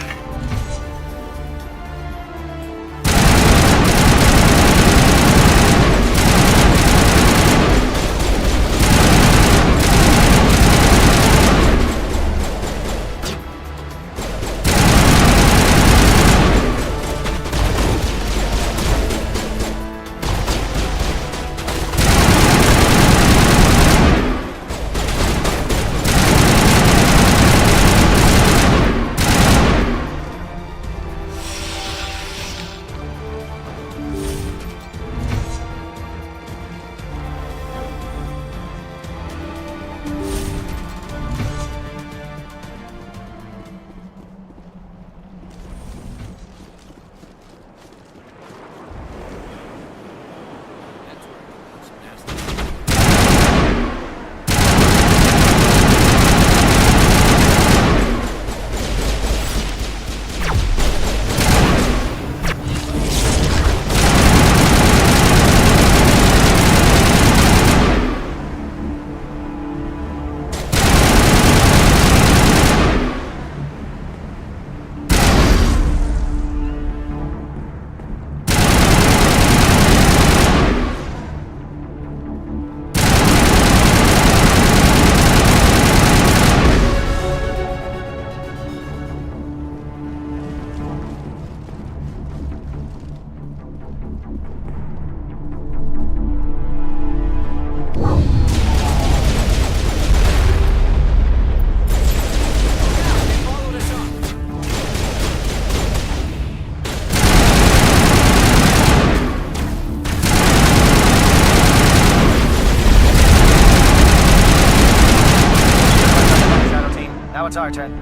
S9: Now it's our turn.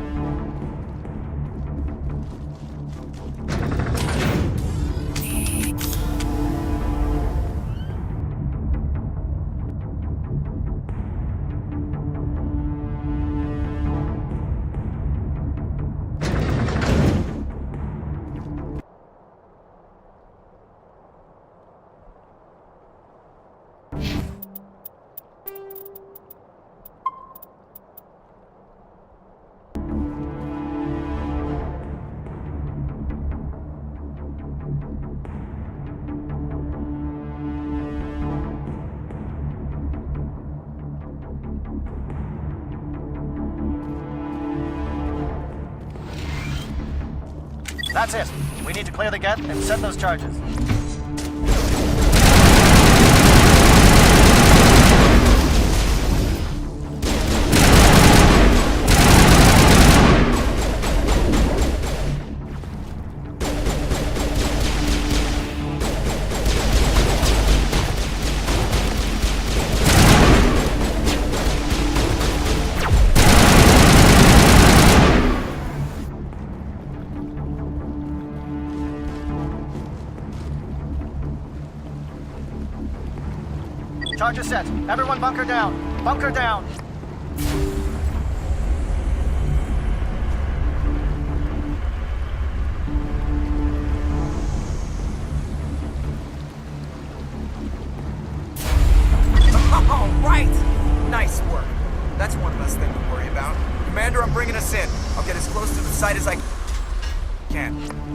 S9: That's it. We need to clear the gate and set those charges. Charges set. Everyone bunker down. Bunker down.
S1: All right! Nice work. That's one less thing to worry about. Commander, I'm bringing us in. I'll get as close to the site as I can.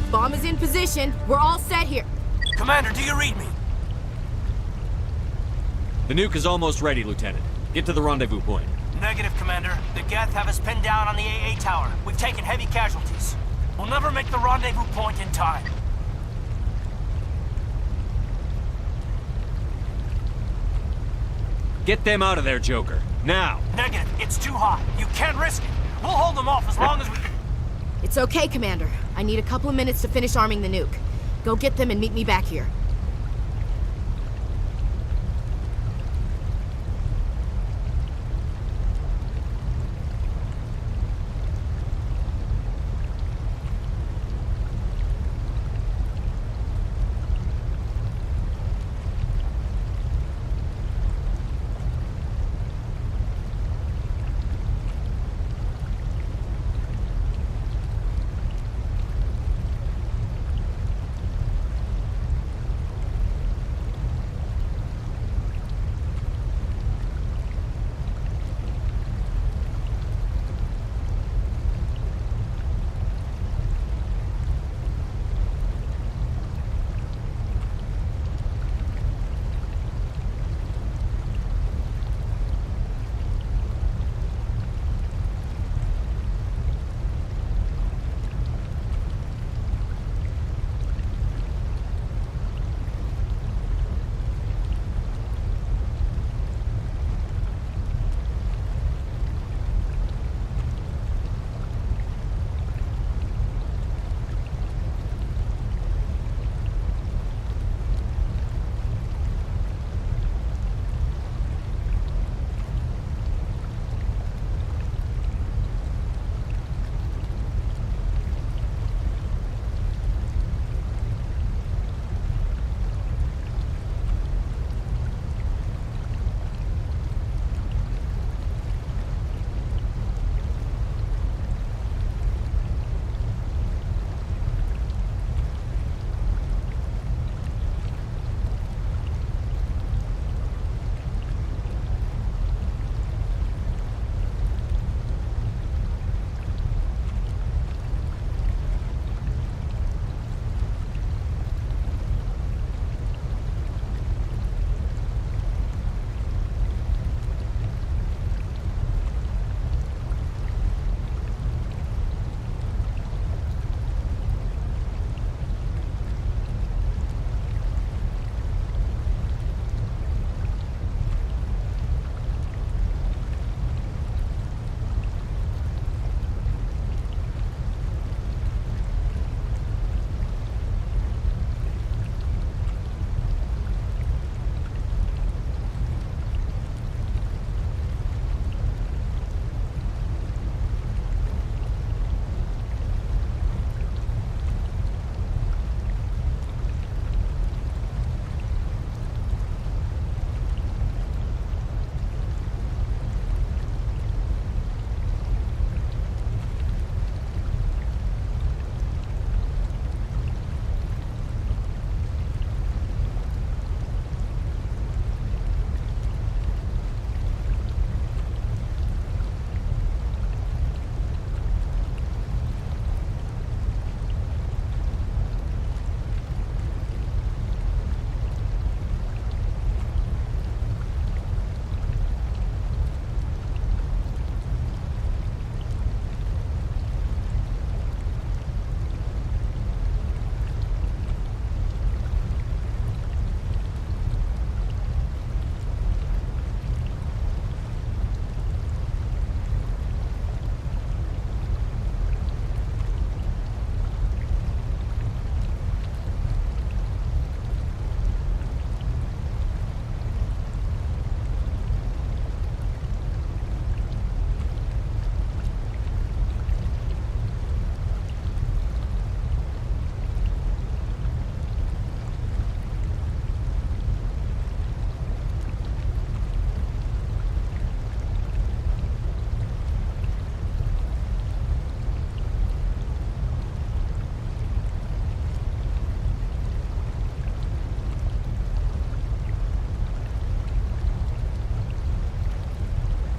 S5: Bomb is in position. We're all set here.
S8: Commander, do you read me?
S3: The nuke is almost ready, Lieutenant. Get to the rendezvous point.
S8: Negative, Commander. The Geth have us pinned down on the AA tower. We've taken heavy casualties. We'll never make the rendezvous point in time.
S3: Get them out of there, Joker. Now!
S8: Negative. It's too hot. You can't risk it. We'll hold them off as long as we...
S5: It's okay, Commander. I need a couple of minutes to finish arming the nuke. Go get them and meet me back here.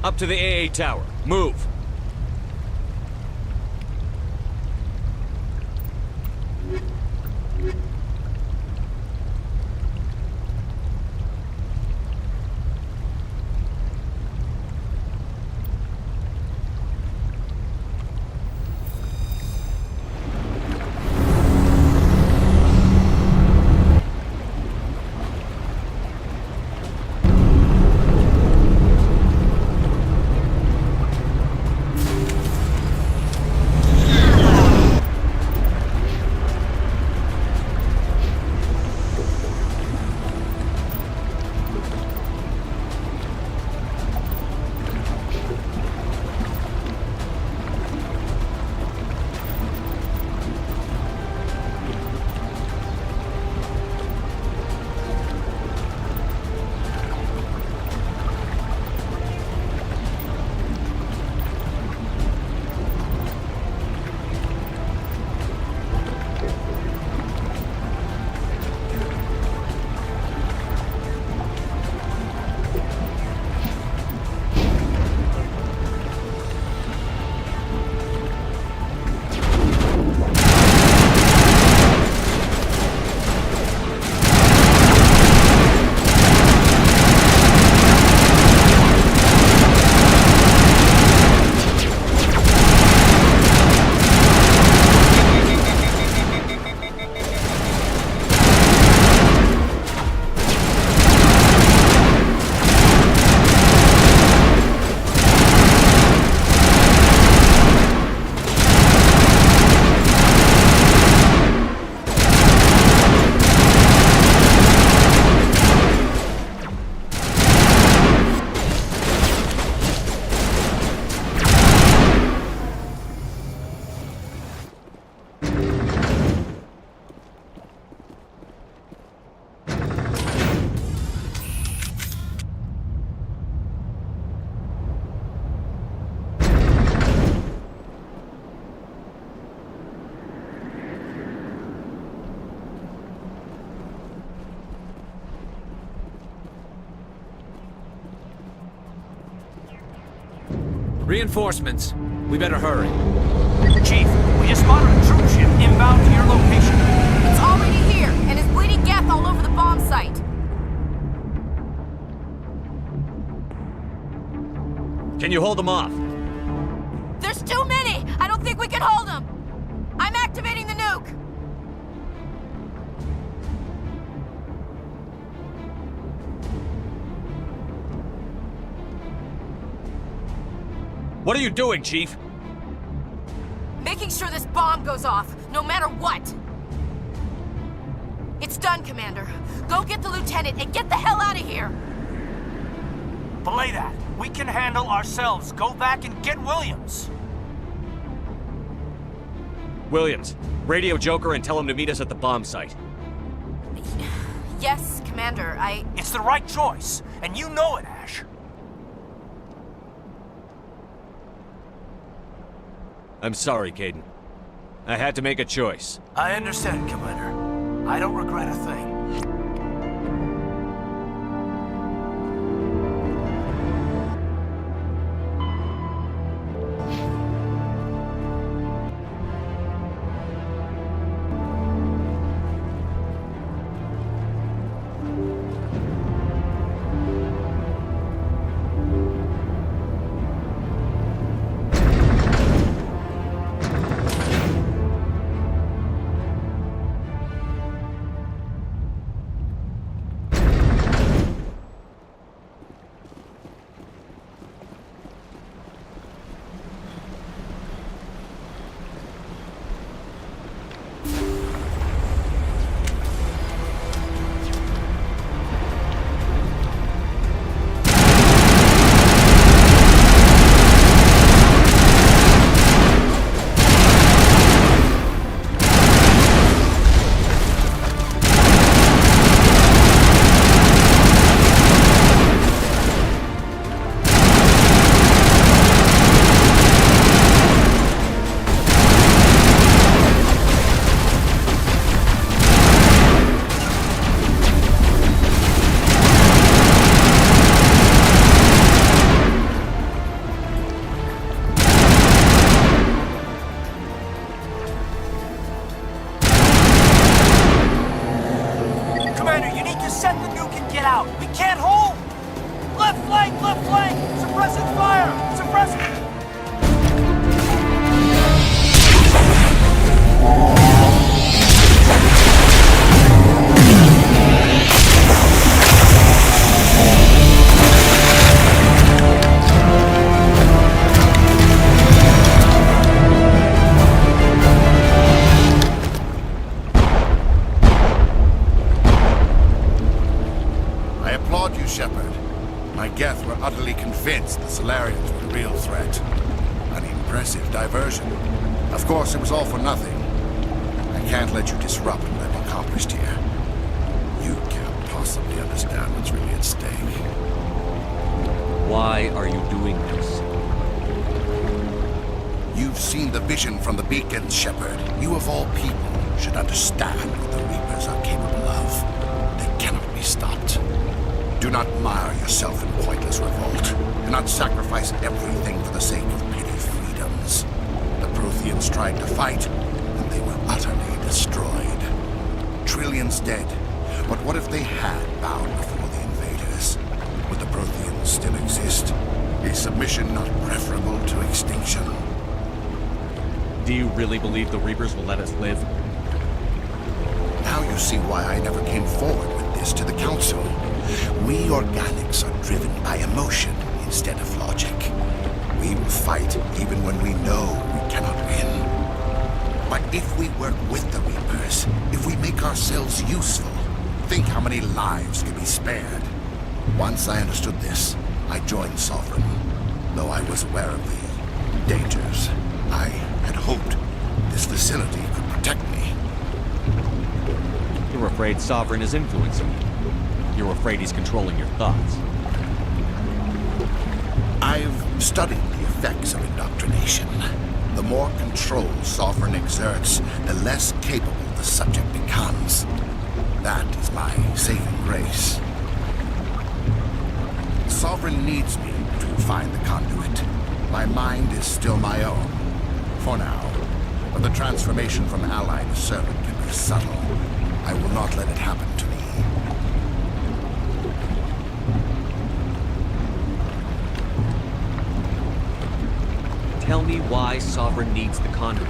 S3: Up to the AA tower. Move!
S6: Reinforcements. We better hurry.
S8: Chief, we just spotted a troop ship inbound to your location.
S5: It's already here, and is bleeding Geth all over the bomb site.
S3: Can you hold them off?
S5: There's too many! I don't think we can hold them! I'm activating the nuke!
S3: What are you doing, Chief?
S5: Making sure this bomb goes off, no matter what! It's done, Commander. Go get the lieutenant and get the hell out of here!
S8: Belay that. We can handle ourselves. Go back and get Williams.
S3: Williams, radio Joker and tell him to meet us at the bomb site.
S5: Yes, Commander,
S8: It's the right choice, and you know it, Ash.
S3: I'm sorry, Kaidan. I had to make a choice.
S8: I understand, Commander. I don't regret a thing.
S2: Of course, it was all for nothing. I can't let you disrupt what I've accomplished here. You can't possibly understand what's really at stake.
S3: Why are you doing this?
S2: You've seen the vision from the beacon, Shepard. You of all people should understand what the Reapers are capable of. They cannot be stopped. Do not mire yourself in pointless revolt. Do not sacrifice everything for the sake of petty freedoms. The Protheans tried to fight, and they were utterly destroyed. Trillions dead. But what if they had bowed before the invaders? Would the Protheans still exist? Is submission not preferable to extinction?
S3: Do you really believe the Reapers will let us live?
S2: Now you see why I never came forward with this to the Council. We organics are driven by emotion instead of logic. We will fight even when we know we cannot win. But if we work with the Reapers, if we make ourselves useful, think how many lives can be spared. Once I understood this, I joined Sovereign. Though I was aware of the dangers, I had hoped this facility could protect me.
S3: You're afraid Sovereign is influencing you. You're afraid he's controlling your thoughts.
S2: I've studied the effects of indoctrination. The more control Sovereign exerts, the less capable the subject becomes. That is my saving grace. Sovereign needs me to find the conduit.
S14: My mind is still my own, for now. But the transformation from ally to servant can be subtle. I will not let it happen to me.
S3: Tell me why Sovereign needs the conduit.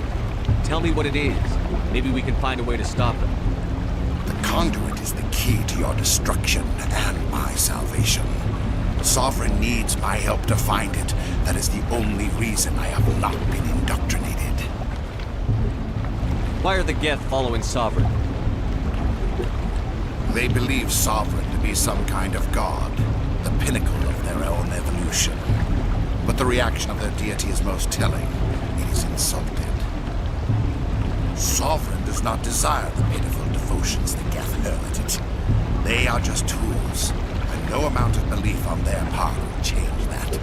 S3: Tell me what it is. Maybe we can find a way to stop them.
S14: The conduit is the key to your destruction and my salvation. Sovereign needs my help to find it. That is the only reason I have not been indoctrinated.
S3: Why are the Geth following Sovereign?
S14: They believe Sovereign to be some kind of god, the pinnacle of their own evolution. But the reaction of their deity is most telling. It is insulted. Sovereign does not desire the pitiful devotions the Geth hurl at it. They are just tools, and no amount of belief on their part will change that.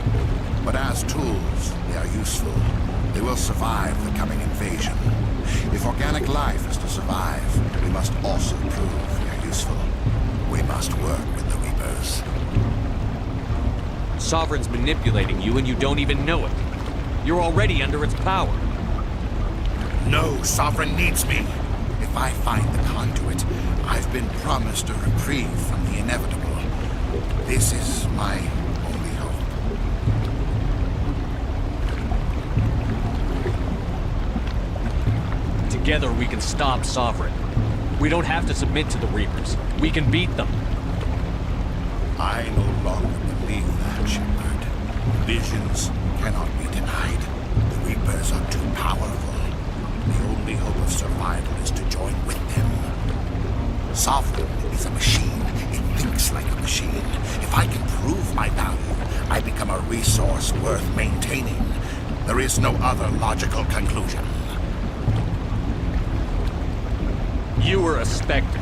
S14: But as tools, they are useful. They will survive the coming invasion. If organic life is to survive, we must also prove they are useful. We must work with the Reapers.
S3: Sovereign's manipulating you and you don't even know it. You're already under its power.
S14: No, Sovereign needs me. If I find the conduit, I've been promised a reprieve from the inevitable. This is my only hope.
S3: Together we can stop Sovereign. We don't have to submit to the Reapers. We can beat them.
S14: I no longer believe that, Shepard. Visions cannot be denied. The Reapers are too powerful. The only hope of survival is to join with them. Sovereign is a machine. It thinks like a machine. If I can prove my value, I become a resource worth maintaining. There is no other logical conclusion.
S3: You were a Spectre.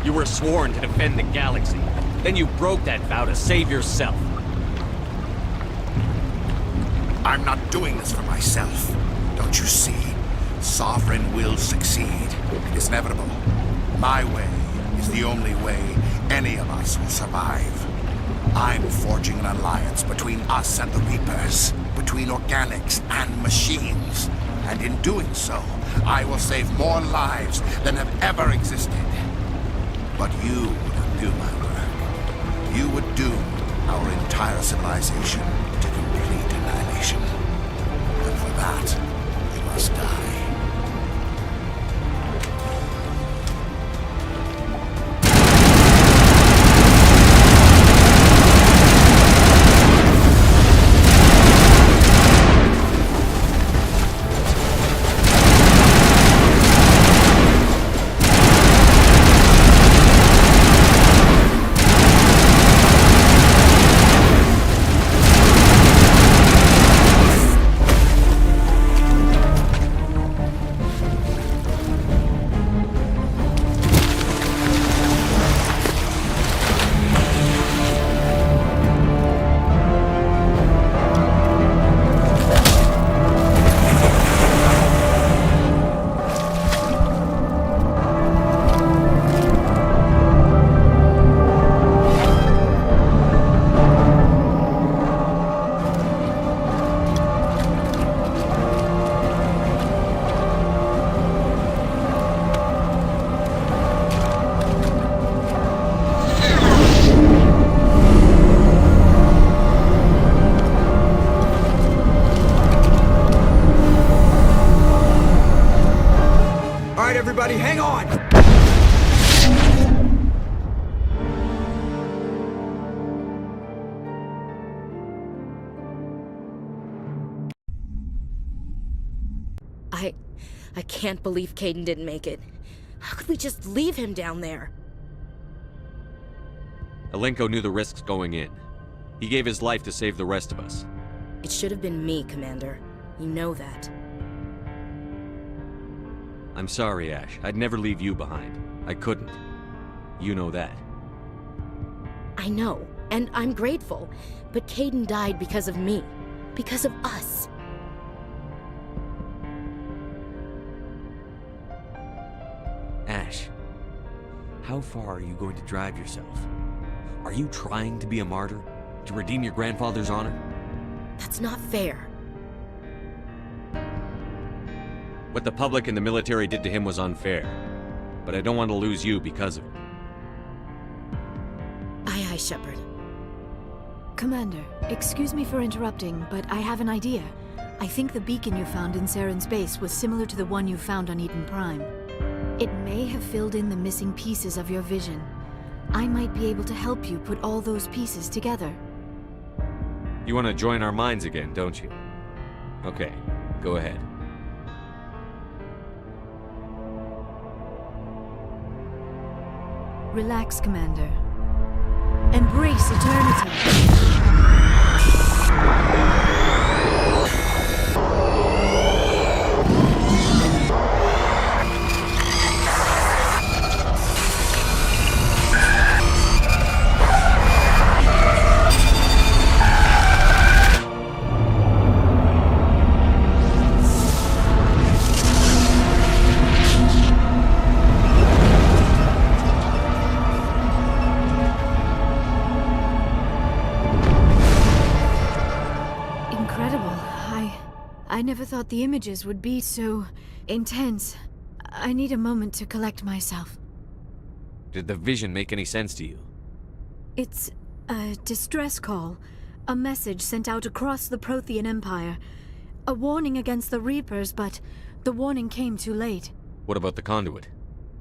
S3: You were sworn to defend the galaxy. Then you broke that vow to save yourself.
S14: I'm not doing this for myself. Don't you see? Sovereign will succeed. It is inevitable. My way is the only way any of us will survive. I'm forging an alliance between us and the Reapers, between organics and machines. And in doing so, I will save more lives than have ever existed. But you would undo my work. You would doom our entire civilization to complete annihilation. And for that, we must die.
S1: Everybody, hang on!
S5: I can't believe Kaidan didn't make it. How could we just leave him down there?
S3: Alenko knew the risks going in. He gave his life to save the rest of us.
S5: It should have been me, Commander. You know that.
S3: I'm sorry, Ash. I'd never leave you behind. I couldn't. You know that.
S5: I know, and I'm grateful. But Kaidan died because of me. Because of us.
S3: Ash, how far are you going to drive yourself? Are you trying to be a martyr? To redeem your grandfather's honor?
S5: That's not fair.
S3: What the public and the military did to him was unfair. But I don't want to lose you because of it.
S15: Aye, aye, Shepard.
S16: Commander, excuse me for interrupting, but I have an idea. I think the beacon you found in Saren's base was similar to the one you found on Eden Prime. It may have filled in the missing pieces of your vision. I might be able to help you put all those pieces together.
S3: You want to join our minds again, don't you? Okay, go ahead.
S16: Relax, Commander. Embrace eternity. I never thought the images would be so intense. I need a moment to collect myself.
S3: Did the vision make any sense to you?
S16: It's a distress call. A message sent out across the Prothean Empire. A warning against the Reapers, but the warning came too late.
S3: What about the conduit?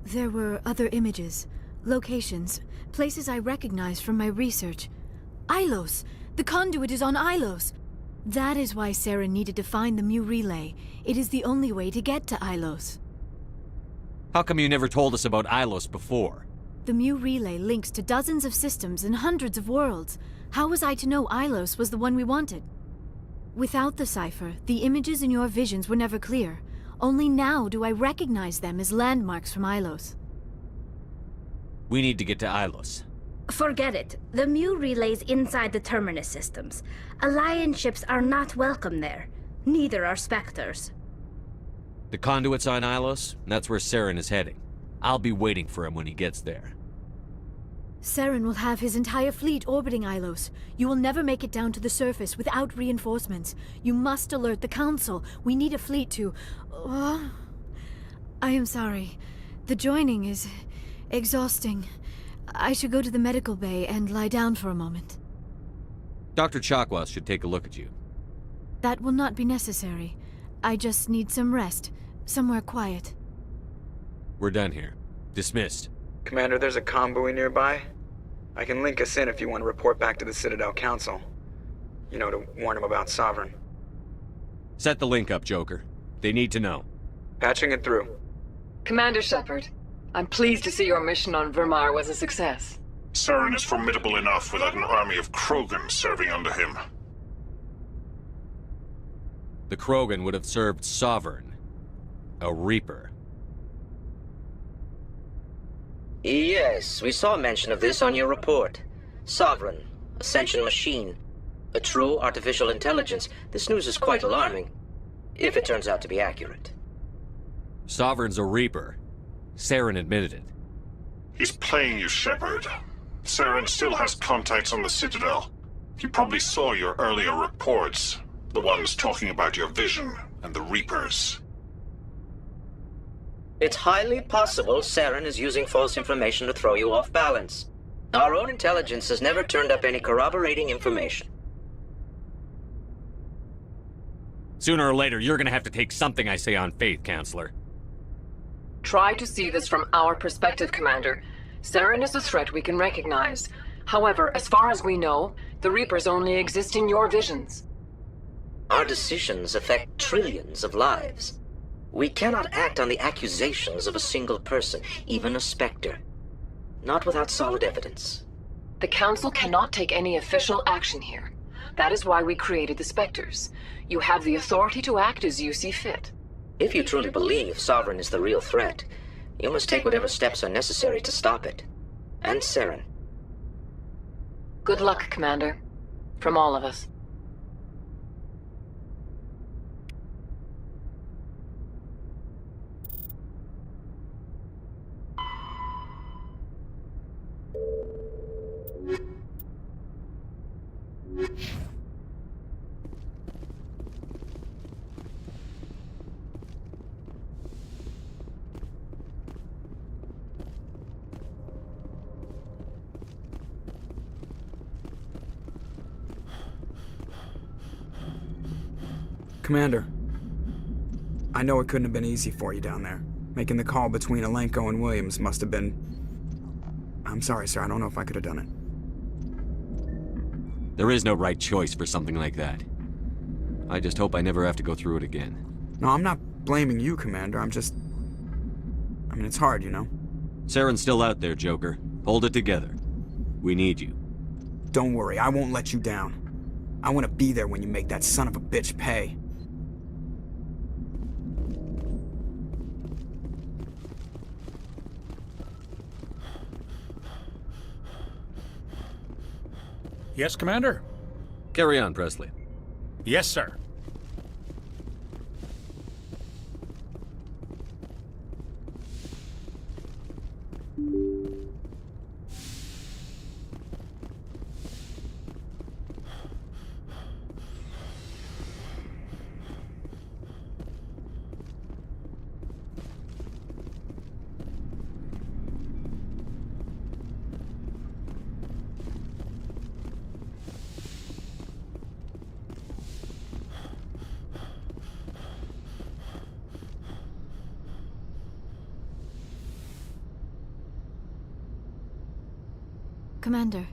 S16: There were other images, locations, places I recognized from my research. Ilos! The conduit is on Ilos! That is why Saren needed to find the Mu Relay. It is the only way to get to Ilos.
S3: How come you never told us about Ilos before?
S16: The Mu Relay links to dozens of systems and hundreds of worlds. How was I to know Ilos was the one we wanted? Without the cipher, the images in your visions were never clear. Only now do I recognize them as landmarks from Ilos.
S3: We need to get to Ilos.
S17: Forget it. The Mu Relay's inside the Terminus systems. Alliance ships are not welcome there. Neither are Spectres.
S3: The conduit's on Ilos, and that's where Saren is heading. I'll be waiting for him when he gets there.
S16: Saren will have his entire fleet orbiting Ilos. You will never make it down to the surface without reinforcements. You must alert the Council. We need a fleet to... I am sorry. The joining is exhausting. I should go to the medical bay and lie down for a moment.
S3: Dr. Chakwas should take a look at you.
S16: That will not be necessary. I just need some rest. Somewhere quiet.
S3: We're done here. Dismissed.
S1: Commander, there's a convoy nearby. I can link us in if you want to report back to the Citadel Council. You know, to warn them about Sovereign.
S3: Set the link up, Joker. They need to know.
S1: Patching it through.
S18: Commander Shepard, I'm pleased to see your mission on Vermar was a success.
S11: Saren is formidable enough without an army of Krogan serving under him.
S3: The Krogan would have served Sovereign. A Reaper.
S19: Yes, we saw mention of this on your report. Sovereign, Ascension machine, a true artificial intelligence. This news is quite alarming, if it turns out to be accurate.
S3: Sovereign's a Reaper. Saren admitted it.
S11: He's playing you, Shepard. Saren still has contacts on the Citadel. He probably saw your earlier reports, the ones talking about your vision and the Reapers.
S19: It's highly possible Saren is using false information to throw you off balance. Our own intelligence has never turned up any corroborating information.
S3: Sooner or later, you're gonna have to take something I say on faith, Counselor.
S18: Try to see this from our perspective, Commander. Saren is a threat we can recognize. However, as far as we know, the Reapers only exist in your visions.
S19: Our decisions affect trillions of lives. We cannot act on the accusations of a single person, even a Spectre. Not without solid evidence.
S18: The Council cannot take any official action here. That is why we created the Spectres. You have the authority to act as you see fit.
S19: If you truly believe Sovereign is the real threat, you must take whatever steps are necessary to stop it. And Saren.
S18: Good luck, Commander. From all of us.
S1: Commander, I know it couldn't have been easy for you down there. Making the call between Alenko and Williams must have been... I'm sorry, sir. I don't know if I could have done it.
S3: There is no right choice for something like that. I just hope I never have to go through it again.
S1: No, I'm not blaming you, Commander. I'm just... I mean, it's hard, you know?
S3: Saren's still out there, Joker. Hold it together. We need you.
S1: Don't worry, I won't let you down. I want to be there when you make that son of a bitch pay.
S15: Yes, Commander?
S3: Carry on, Presley.
S15: Yes, sir.
S16: Commander,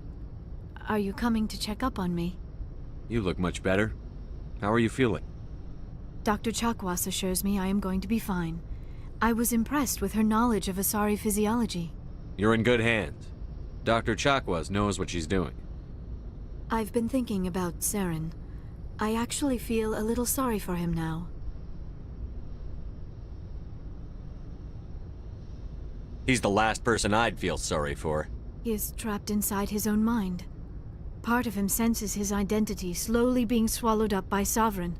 S16: are you coming to check up on me?
S3: You look much better. How are you feeling?
S16: Dr. Chakwas assures me I am going to be fine. I was impressed with her knowledge of Asari physiology.
S3: You're in good hands. Dr. Chakwas knows what she's doing.
S16: I've been thinking about Saren. I actually feel a little sorry for him now.
S3: He's the last person I'd feel sorry for.
S16: He is trapped inside his own mind. Part of him senses his identity slowly being swallowed up by Sovereign,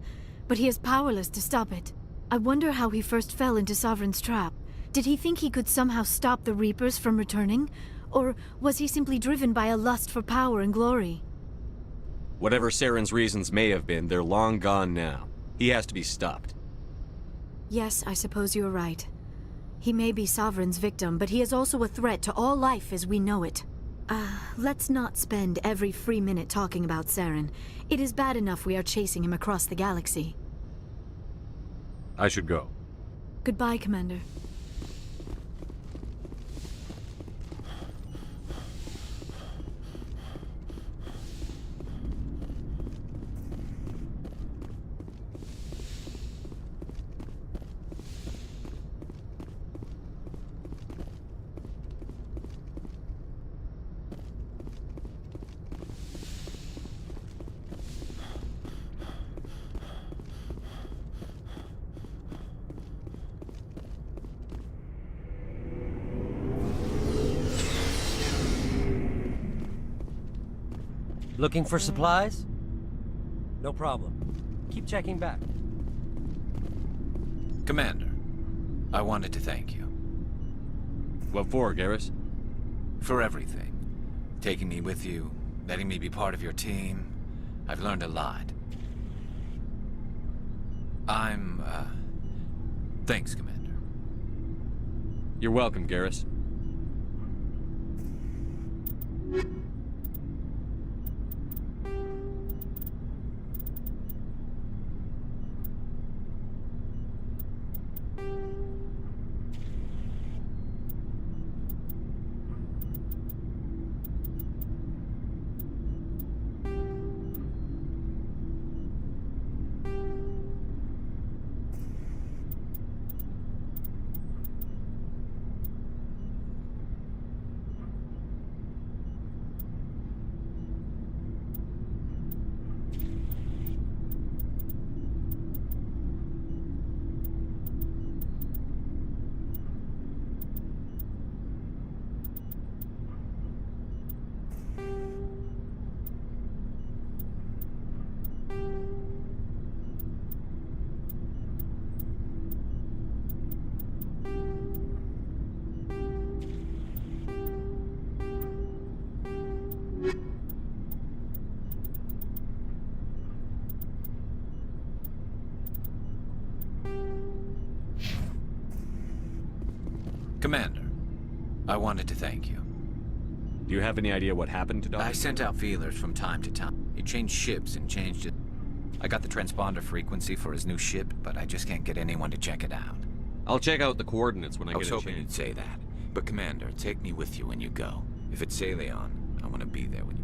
S16: but he is powerless to stop it. I wonder how he first fell into Sovereign's trap. Did he think he could somehow stop the Reapers from returning? Or was he simply driven by a lust for power and glory?
S3: Whatever Saren's reasons may have been, they're long gone now. He has to be stopped.
S16: Yes, I suppose you're right. He may be Sovereign's victim, but he is also a threat to all life as we know it. Let's not spend every free minute talking about Saren. It is bad enough we are chasing him across the galaxy.
S3: I should go.
S16: Goodbye, Commander.
S20: Looking for supplies? No problem. Keep checking back.
S6: Commander, I wanted to thank you.
S3: What for, Garrus?
S6: For everything. Taking me with you, letting me be part of your team. I've learned a lot. Thanks, Commander.
S3: You're welcome, Garrus.
S6: Commander, I wanted to thank you.
S3: Do you have any idea what happened to Doc?
S6: I sent out feelers from time to time. He changed ships and changed it. I got the transponder frequency for his new ship, but I just can't get anyone to check it out.
S3: I'll check out the coordinates when I
S6: I was
S3: get a
S6: hoping you'd
S3: chance.
S6: say that. But Commander, take me with you when you go. If it's Saleon, I want to be there when you...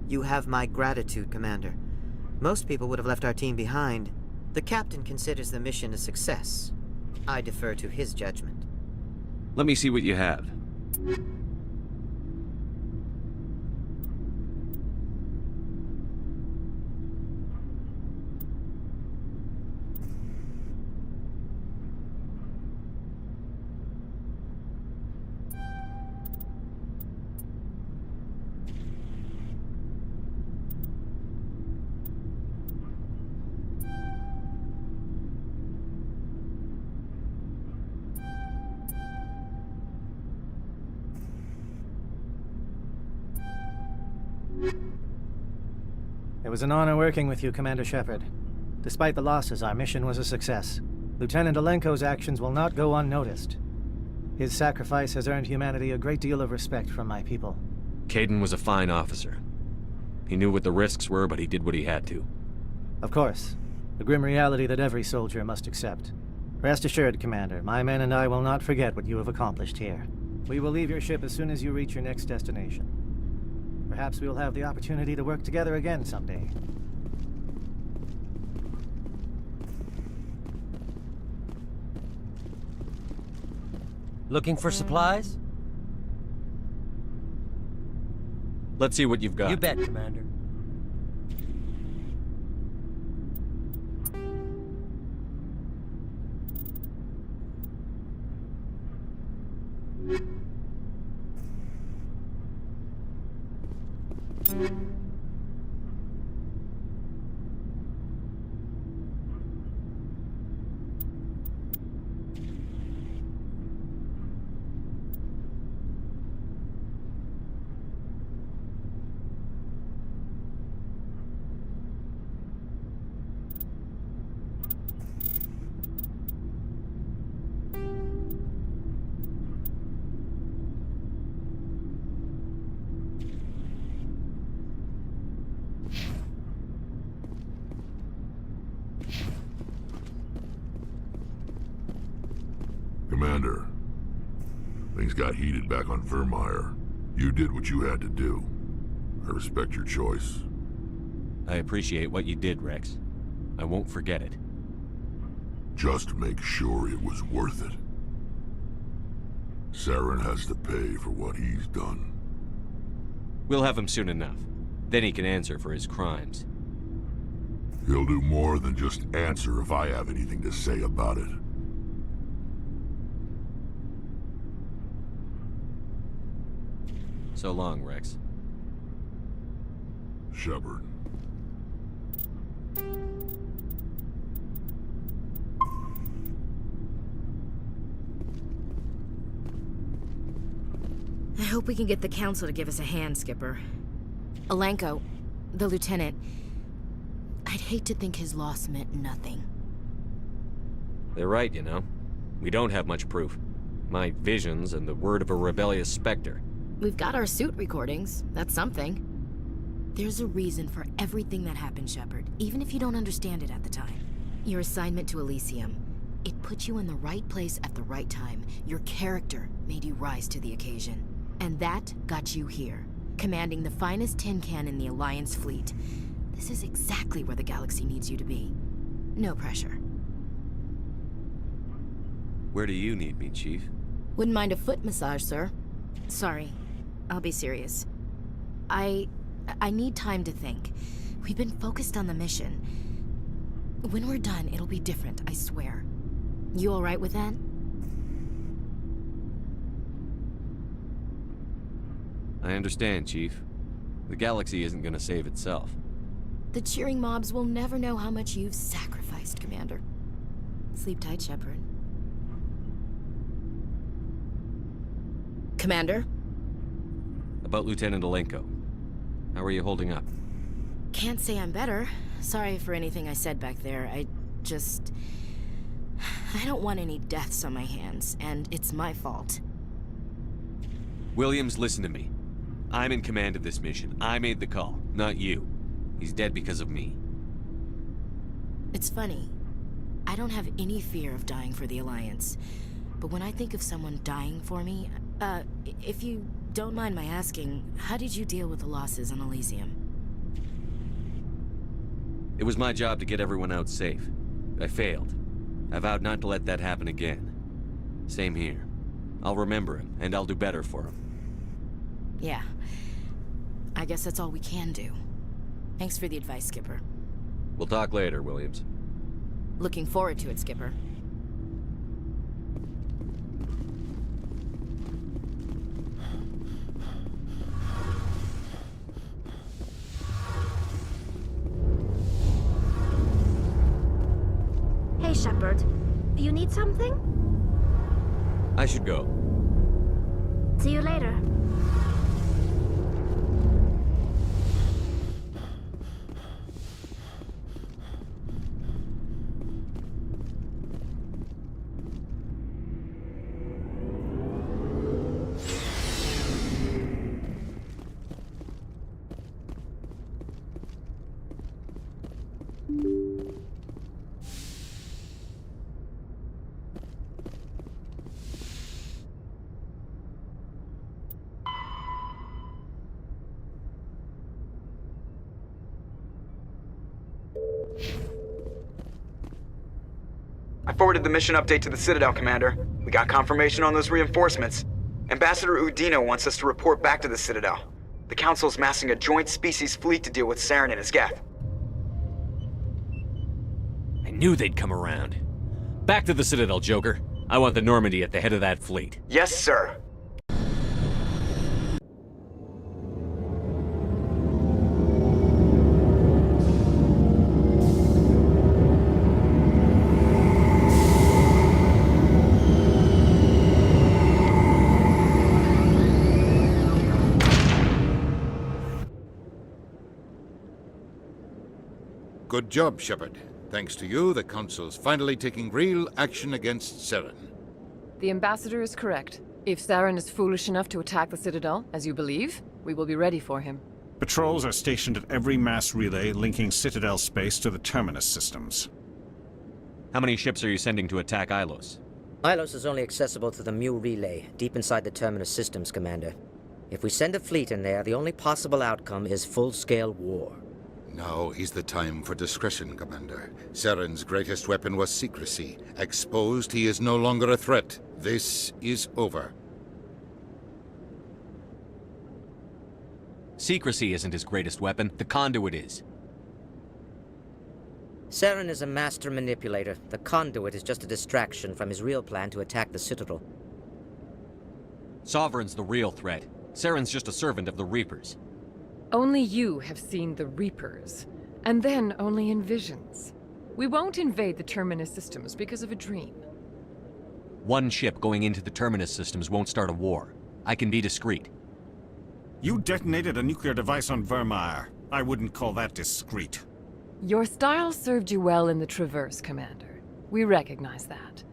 S10: You have my gratitude, Commander. Most people would have left our team behind. The captain considers the mission a success. I defer to his judgment.
S3: Let me see what you have.
S9: It was an honor working with you, Commander Shepard. Despite the losses, our mission was a success. Lieutenant Alenko's actions will not go unnoticed. His sacrifice has earned humanity a great deal of respect from my people.
S3: Kaidan was a fine officer. He knew what the risks were, but he did what he had to.
S9: Of course. The grim reality that every soldier must accept. Rest assured, Commander, my men and I will not forget what you have accomplished here. We will leave your ship as soon as you reach your next destination. Perhaps we will have the opportunity to work together again someday.
S20: Looking for supplies?
S3: Let's see what you've got.
S20: You bet, Commander.
S11: Commander, things got heated back on Vermeer. You did what you had to do. I respect your choice.
S3: I appreciate what you did, Rex. I won't forget it.
S11: Just make sure it was worth it. Saren has to pay for what he's done.
S3: We'll have him soon enough. Then he can answer for his crimes.
S11: He'll do more than just answer if I have anything to say about it.
S3: So long, Rex.
S11: Shepard.
S5: I hope we can get the Council to give us a hand, Skipper. Alenko, the Lieutenant, I'd hate to think his loss meant nothing.
S3: They're right, you know. We don't have much proof. My visions and the word of a rebellious Spectre.
S5: We've got our suit recordings. That's something. There's a reason for everything that happened, Shepard, even if you don't understand it at the time. Your assignment to Elysium, it put you in the right place at the right time. Your character made you rise to the occasion. And that got you here, commanding the finest tin can in the Alliance fleet. This is exactly where the galaxy needs you to be. No pressure.
S3: Where do you need me, Chief?
S5: Wouldn't mind a foot massage, sir. Sorry. I'll be serious. I need time to think. We've been focused on the mission. When we're done, it'll be different, I swear. You all right with that?
S3: I understand, Chief. The galaxy isn't gonna save itself.
S5: The cheering mobs will never know how much you've sacrificed, Commander. Sleep tight, Shepard. Commander?
S3: About Lieutenant Alenko. How are you holding up?
S5: Can't say I'm better. Sorry for anything I said back there. I don't want any deaths on my hands, and it's my fault.
S3: Williams, listen to me. I'm in command of this mission. I made the call, not you. He's dead because of me.
S5: It's funny. I don't have any fear of dying for the Alliance. But when I think of someone dying for me, if you don't mind my asking, how did you deal with the losses on Elysium?
S3: It was my job to get everyone out safe. I failed. I vowed not to let that happen again. Same here. I'll remember him, and I'll do better for him.
S5: Yeah. I guess that's all we can do. Thanks for the advice, Skipper.
S3: We'll talk later, Williams.
S5: Looking forward to it, Skipper.
S17: Hey, Shepard. You need something?
S3: I should go.
S17: See you later.
S1: I forwarded the mission update to the Citadel, Commander. We got confirmation on those reinforcements. Ambassador Udina wants us to report back to the Citadel. The Council's massing a joint species fleet to deal with Saren and his Geth.
S3: I knew they'd come around. Back to the Citadel, Joker. I want the Normandy at the head of that fleet.
S1: Yes, sir.
S14: Good job, Shepard. Thanks to you, the Council's finally taking real action against Saren.
S18: The Ambassador is correct. If Saren is foolish enough to attack the Citadel, as you believe, we will be ready for him.
S15: Patrols are stationed at every mass relay linking Citadel space to the Terminus systems.
S3: How many ships are you sending to attack Ilos?
S10: Ilos is only accessible to the Mu relay, deep inside the Terminus systems, Commander. If we send a fleet in there, the only possible outcome is full-scale war.
S14: Now is the time for discretion, Commander. Saren's greatest weapon was secrecy. Exposed, he is no longer a threat. This is over.
S3: Secrecy isn't his greatest weapon. The conduit is.
S10: Saren is a master manipulator. The conduit is just a distraction from his real plan to attack the Citadel.
S3: Sovereign's the real threat. Saren's just a servant of the Reapers.
S18: Only you have seen the Reapers, and then only in visions. We won't invade the Terminus systems because of a dream.
S3: One ship going into the Terminus systems won't start a war. I can be discreet.
S15: You detonated a nuclear device on Vermeer. I wouldn't call that discreet.
S18: Your style served you well in the Traverse, Commander. We recognize that.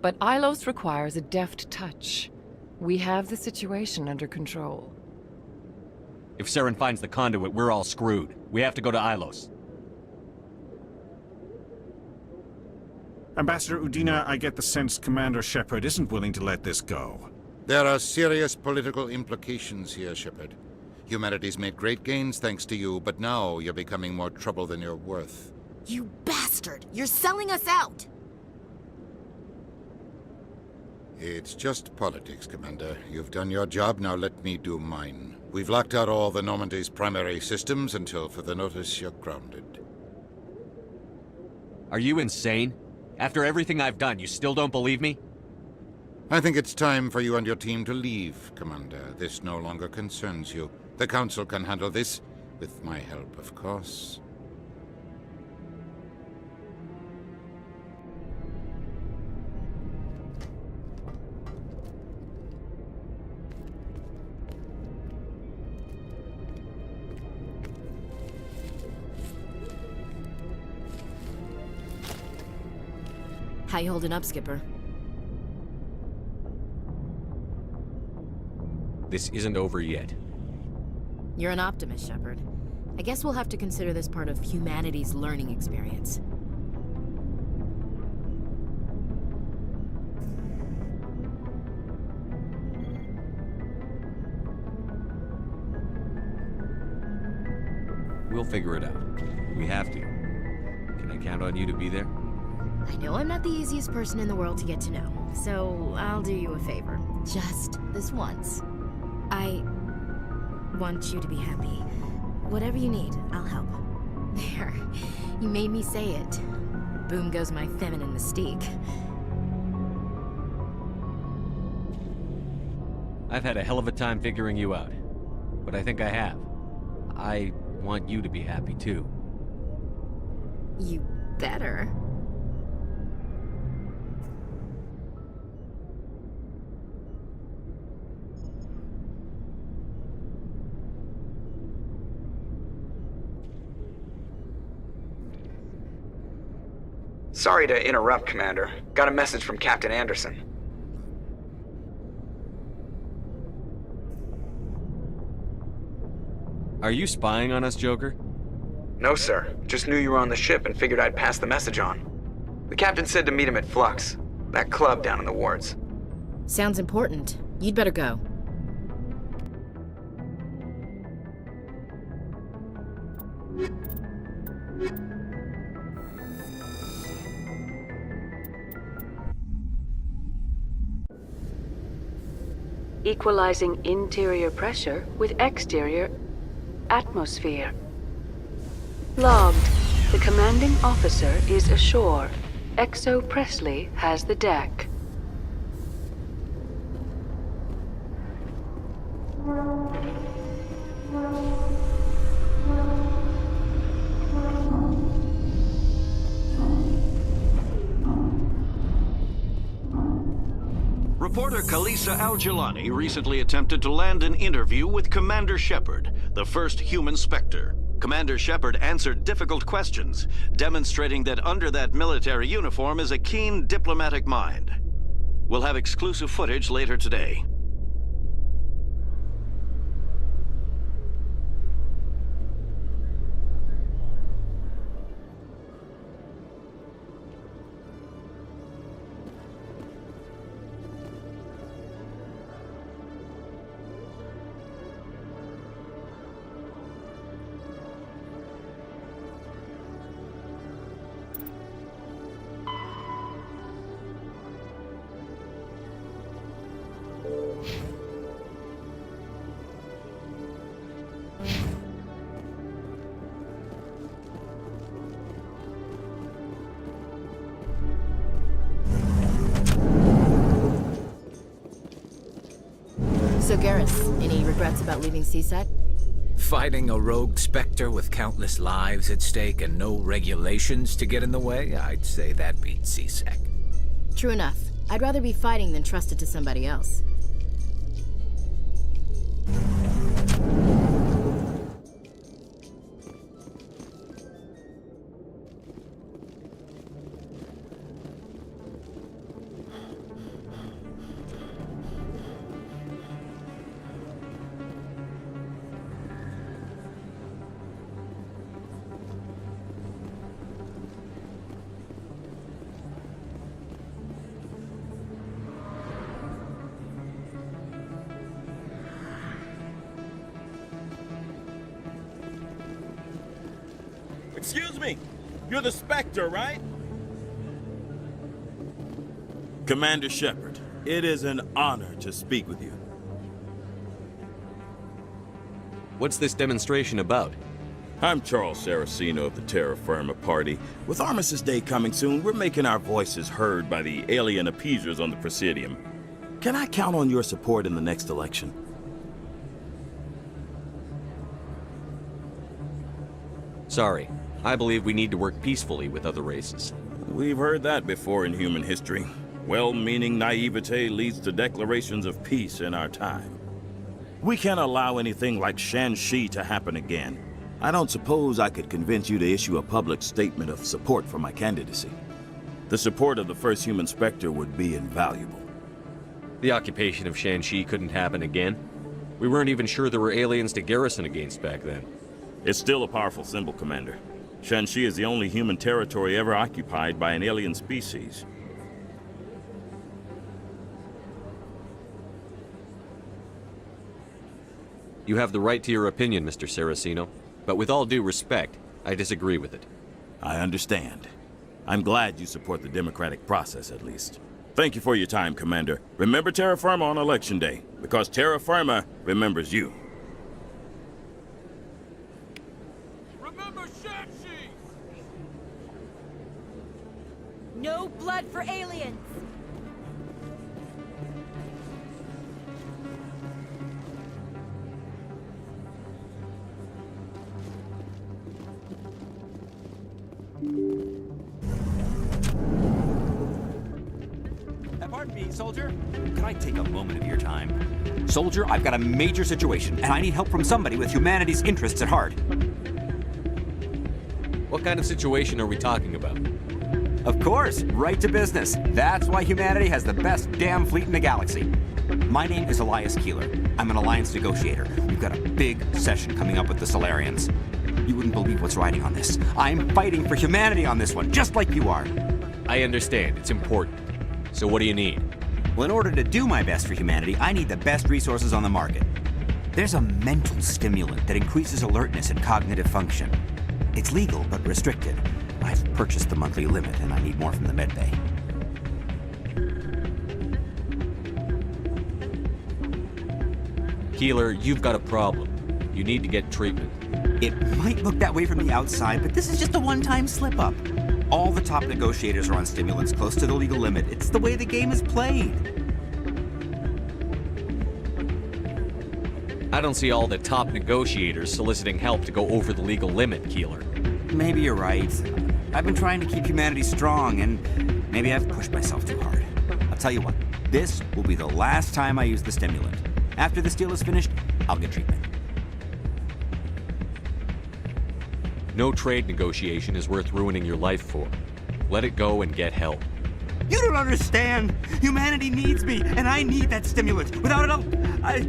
S18: But Ilos requires a deft touch. We have the situation under control.
S3: If Saren finds the conduit, we're all screwed. We have to go to Ilos.
S15: Ambassador Udina, I get the sense Commander Shepard isn't willing to let this go.
S14: There are serious political implications here, Shepard. Humanity's made great gains thanks to you, but now you're becoming more trouble than you're worth.
S5: You bastard! You're selling us out!
S14: It's just politics, Commander. You've done your job, now let me do mine. We've locked out all the Normandy's primary systems until further notice you're grounded.
S3: Are you insane? After everything I've done, you still don't believe me?
S14: I think it's time for you and your team to leave, Commander. This no longer concerns you. The Council can handle this, with my help, of course.
S5: How you holding up, Skipper?
S3: This isn't over yet.
S5: You're an optimist, Shepard. I guess we'll have to consider this part of humanity's learning experience.
S3: We'll figure it out. We have to. Can I count on you to be there?
S5: I know I'm not the easiest person in the world to get to know, so I'll do you a favor. Just this once. I want you to be happy. Whatever you need, I'll help. There. You made me say it. Boom goes my feminine mystique.
S3: I've had a hell of a time figuring you out. But I think I have. I want you to be happy, too.
S5: You better.
S1: Sorry to interrupt, Commander. Got a message from Captain Anderson.
S3: Are you spying on us, Joker?
S1: No, sir. Just knew you were on the ship and figured I'd pass the message on. The captain said to meet him at Flux, that club down in the wards.
S5: Sounds important. You'd better go.
S21: Equalizing interior pressure with exterior atmosphere. Logged. The commanding officer is ashore. Exo Presley has the deck.
S22: Reporter Kalisa Al-Jilani recently attempted to land an interview with Commander Shepard, the first human Spectre. Commander Shepard answered difficult questions, demonstrating that under that military uniform is a keen diplomatic mind. We'll have exclusive footage later today.
S5: So Garrus, any regrets about leaving CSEC?
S6: Fighting a rogue Spectre with countless lives at stake and no regulations to get in the way? I'd say that beats CSEC.
S5: True enough. I'd rather be fighting than trusted to somebody else.
S7: Excuse me, you're the Spectre, right? Commander Shepard, it is an honor to speak with you.
S3: What's this demonstration about?
S7: I'm Charles Saraceno of the Terra Firma Party. With Armistice Day coming soon, we're making our voices heard by the alien appeasers on the Presidium. Can I count on your support in the next election?
S3: Sorry. I believe we need to work peacefully with other races.
S7: We've heard that before in human history. Well-meaning naivete leads to declarations of peace in our time. We can't allow anything like Shanxi to happen again. I don't suppose I could convince you to issue a public statement of support for my candidacy. The support of the first human Spectre would be invaluable.
S3: The occupation of Shanxi couldn't happen again. We weren't even sure there were aliens to garrison against back then.
S7: It's still a powerful symbol, Commander. Shanxi is the only human territory ever occupied by an alien species.
S3: You have the right to your opinion, Mr. Saraceno, but with all due respect, I disagree with it.
S7: I understand. I'm glad you support the democratic process, at least. Thank you for your time, Commander. Remember Terra Firma on Election Day, because Terra Firma remembers you.
S4: Remember Shanxi!
S12: No blood for aliens!
S23: Pardon me, soldier. Could I take a moment of your time? Soldier, I've got a major situation, and I need help from somebody with humanity's interests at heart.
S3: What kind of situation are we talking about?
S23: Of course, right to business. That's why humanity has the best damn fleet in the galaxy. My name is Elias Keeler. I'm an alliance negotiator. We've got a big session coming up with the Solarians. You wouldn't believe what's riding on this. I'm fighting for humanity on this one, just like you are.
S3: I understand. It's important. So what do you need?
S23: Well, in order to do my best for humanity, I need the best resources on the market. There's a mental stimulant that increases alertness and cognitive function. It's legal, but restricted. I've purchased the monthly limit, and I need more from the medbay.
S3: Keeler, you've got a problem. You need to get treatment.
S23: It might look that way from the outside, but this is just a one-time slip-up. All the top negotiators are on stimulants close to the legal limit. It's the way the game is played.
S3: I don't see all the top negotiators soliciting help to go over the legal limit, Keeler.
S23: Maybe you're right. I've been trying to keep humanity strong, and maybe I've pushed myself too hard. I'll tell you what, this will be the last time I use the stimulant. After this deal is finished, I'll get treatment.
S3: No trade negotiation is worth ruining your life for. Let it go and get help.
S23: You don't understand! Humanity needs me, and I need that stimulant. Without it, I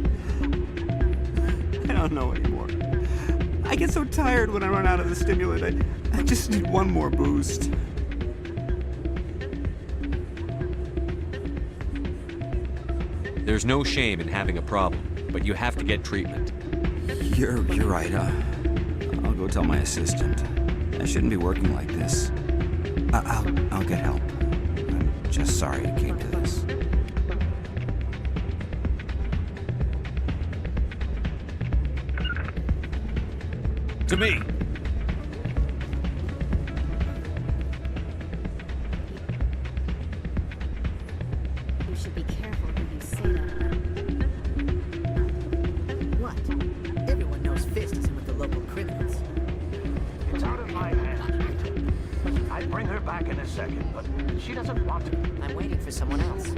S23: don't know anymore. I get so tired when I run out of the stimulant. I just need one more boost.
S3: There's no shame in having a problem, but you have to get treatment.
S23: You're right, I'll go tell my assistant. I shouldn't be working like this. I'll get help. I'm just sorry it came to this.
S6: To me.
S5: You should be careful who you say that.
S24: What? Everyone knows Fist isn't with the local criminals.
S25: It's out of my hands. I'd bring her back in a second, but she doesn't want to.
S24: I'm waiting for someone else.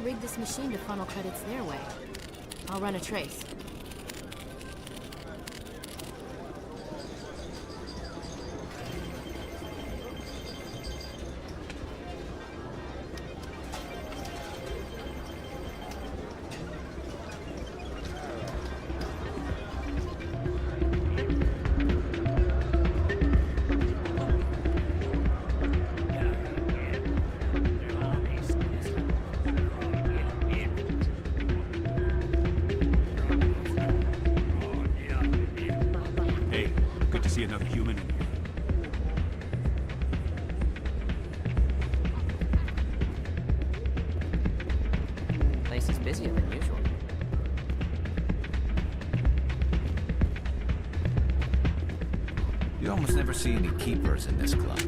S5: Rigged this machine to funnel credits their way. I'll run a trace.
S2: Place is busier than usual.
S6: You almost never see any keepers in this club.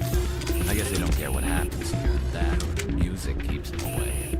S6: I guess they don't care what happens here. That or the music keeps them away.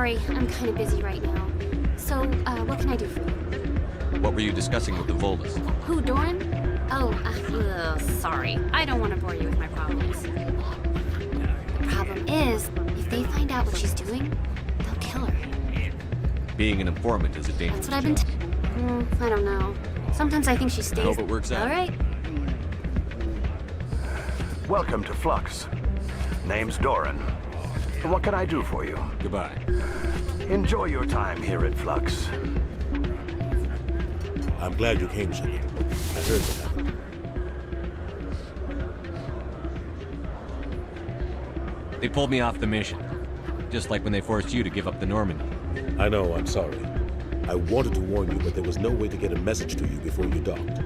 S2: Sorry, I'm kind of busy right now. So, what can I do for you?
S3: What were you discussing with the Volus?
S2: Who, Doran? Oh, sorry. I don't want to bore you with my problems. The problem is, if they find out what she's doing, they'll kill her.
S3: Being an informant is a dangerous
S2: That's what I've been I don't know. Sometimes I think she stays.
S3: I hope it works out.
S2: All right.
S25: Welcome to Flux. Name's Doran. What can I do for you?
S3: Goodbye.
S25: Enjoy your time here at Flux.
S8: I'm glad you came, Shepard. I heard what happened.
S3: They pulled me off the mission. Just like when they forced you to give up the Normandy.
S8: I know, I'm sorry. I wanted to warn you, but there was no way to get a message to you before you docked.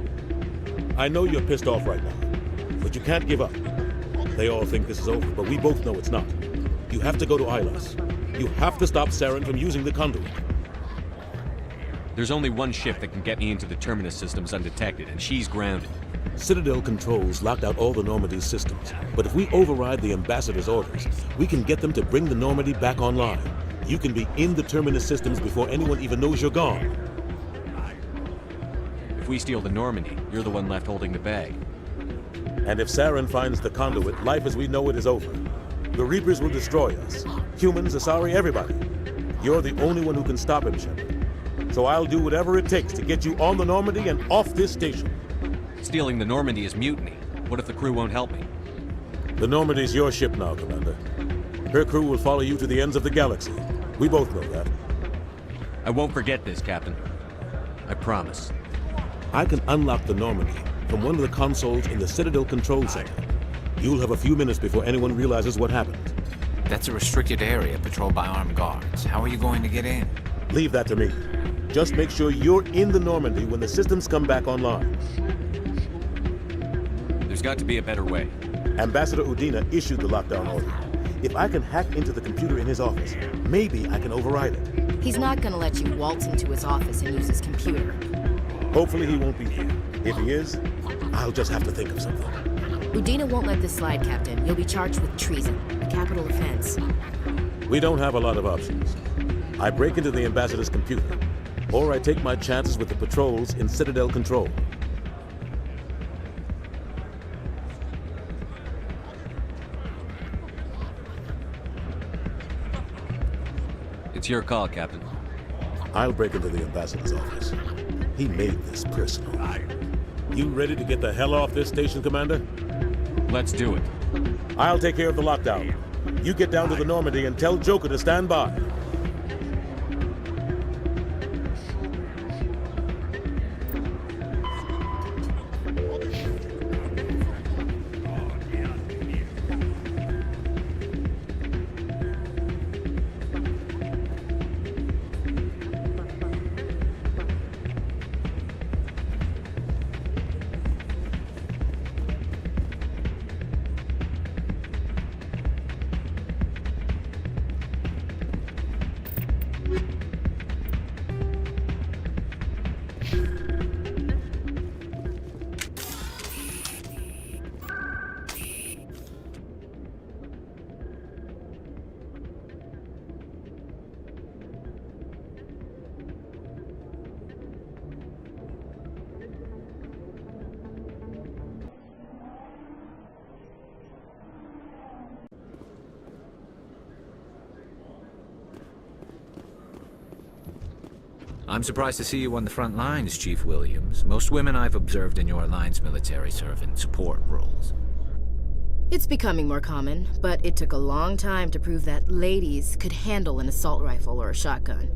S8: I know you're pissed off right now, but you can't give up. They all think this is over, but we both know it's not. You have to go to Ilas. You have to stop Saren from using the conduit.
S3: There's only one ship that can get me into the Terminus systems undetected, and she's grounded.
S8: Citadel controls locked out all the Normandy's systems, but if we override the Ambassador's orders, we can get them to bring the Normandy back online. You can be in the Terminus systems before anyone even knows you're gone.
S3: If we steal the Normandy, you're the one left holding the bag.
S8: And if Saren finds the conduit, life as we know it is over. The Reapers will destroy us. Humans, Asari, everybody. You're the only one who can stop him, Shepard. So I'll do whatever it takes to get you on the Normandy and off this station.
S3: Stealing the Normandy is mutiny. What if the crew won't help me?
S8: The Normandy's your ship now, Commander. Her crew will follow you to the ends of the galaxy. We both know that.
S3: I won't forget this, Captain. I promise.
S8: I can unlock the Normandy from one of the consoles in the Citadel Control Center. You'll have a few minutes before anyone realizes what happened.
S6: That's a restricted area patrolled by armed guards. How are you going to get in?
S8: Leave that to me. Just make sure you're in the Normandy when the systems come back online.
S3: There's got to be a better way.
S8: Ambassador Udina issued the lockdown order. If I can hack into the computer in his office, maybe I can override it.
S5: He's not gonna let you waltz into his office and use his computer.
S8: Hopefully he won't be here. If he is, I'll just have to think of something.
S5: Udina won't let this slide, Captain. You'll be charged with treason, a capital offense.
S8: We don't have a lot of options. I break into the Ambassador's computer, or I take my chances with the patrols in Citadel Control.
S3: It's your call, Captain.
S8: I'll break into the Ambassador's office. He made this personal. You ready to get the hell off this station, Commander?
S3: Let's do it.
S8: I'll take care of the lockdown. You get down to the Normandy and tell Joker to stand by.
S6: I'm surprised to see you on the front lines, Chief Williams. Most women I've observed in your Alliance military serve in support roles.
S5: It's becoming more common, but it took a long time to prove that ladies could handle an assault rifle or a shotgun.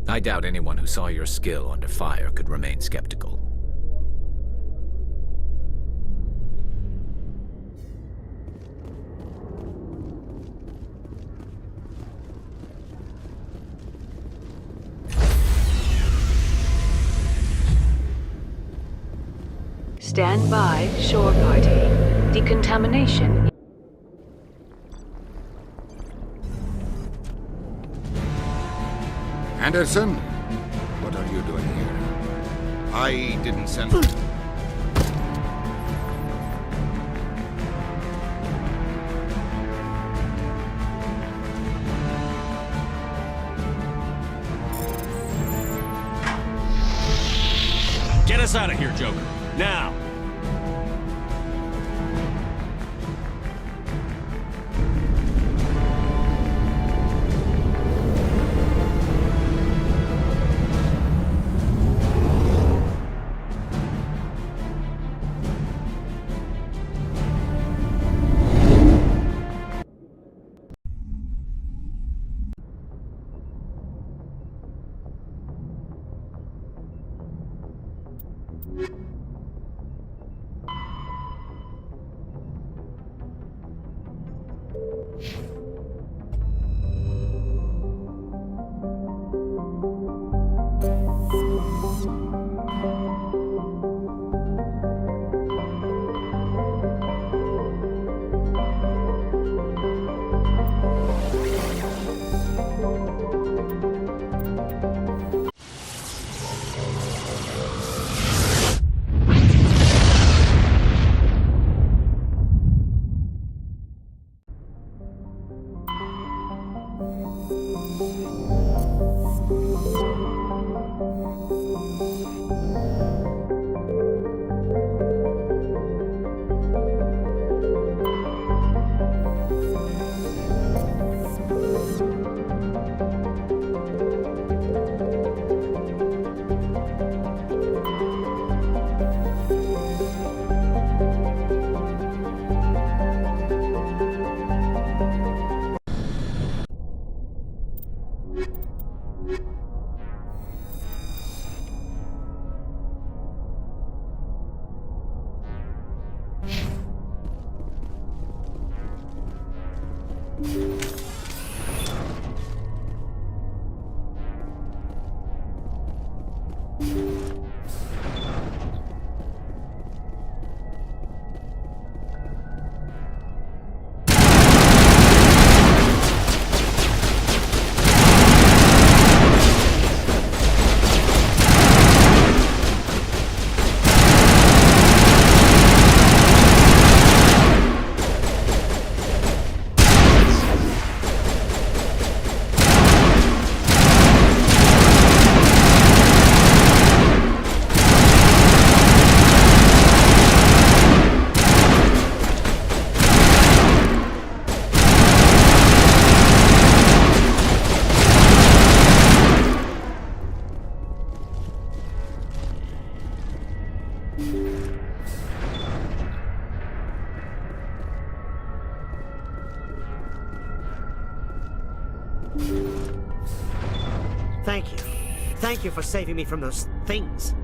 S6: I doubt anyone who saw your skill under fire could remain skeptical.
S21: Stand by, shore party. Decontamination.
S14: Anderson? What are you doing here? I didn't send...
S3: Get us out of here, Joker. Now!
S9: Thank you. Thank you for saving me from those things.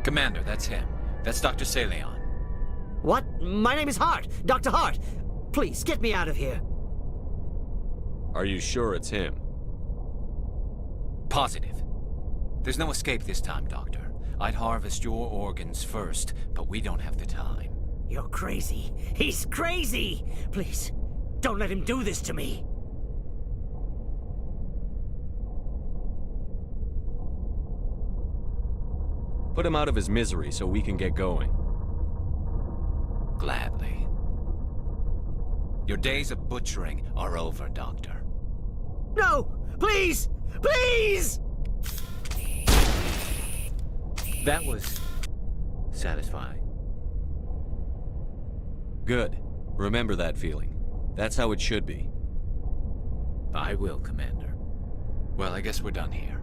S6: Commander, that's him. That's Dr. Saleon.
S9: What? My name is Hart. Dr. Hart. Please, get me out of here.
S3: Are you sure it's him?
S6: Positive. There's no escape this time, Doctor. I'd harvest your organs first, but we don't have the time.
S9: You're crazy. He's crazy! Please, don't let him do this to me.
S3: Put him out of his misery so we can get going.
S6: Gladly. Your days of butchering are over, Doctor.
S9: No! Please! Please!
S6: That was satisfying.
S3: Good. Remember that feeling. That's how it should be.
S6: I will, Commander. Well, I guess we're done here.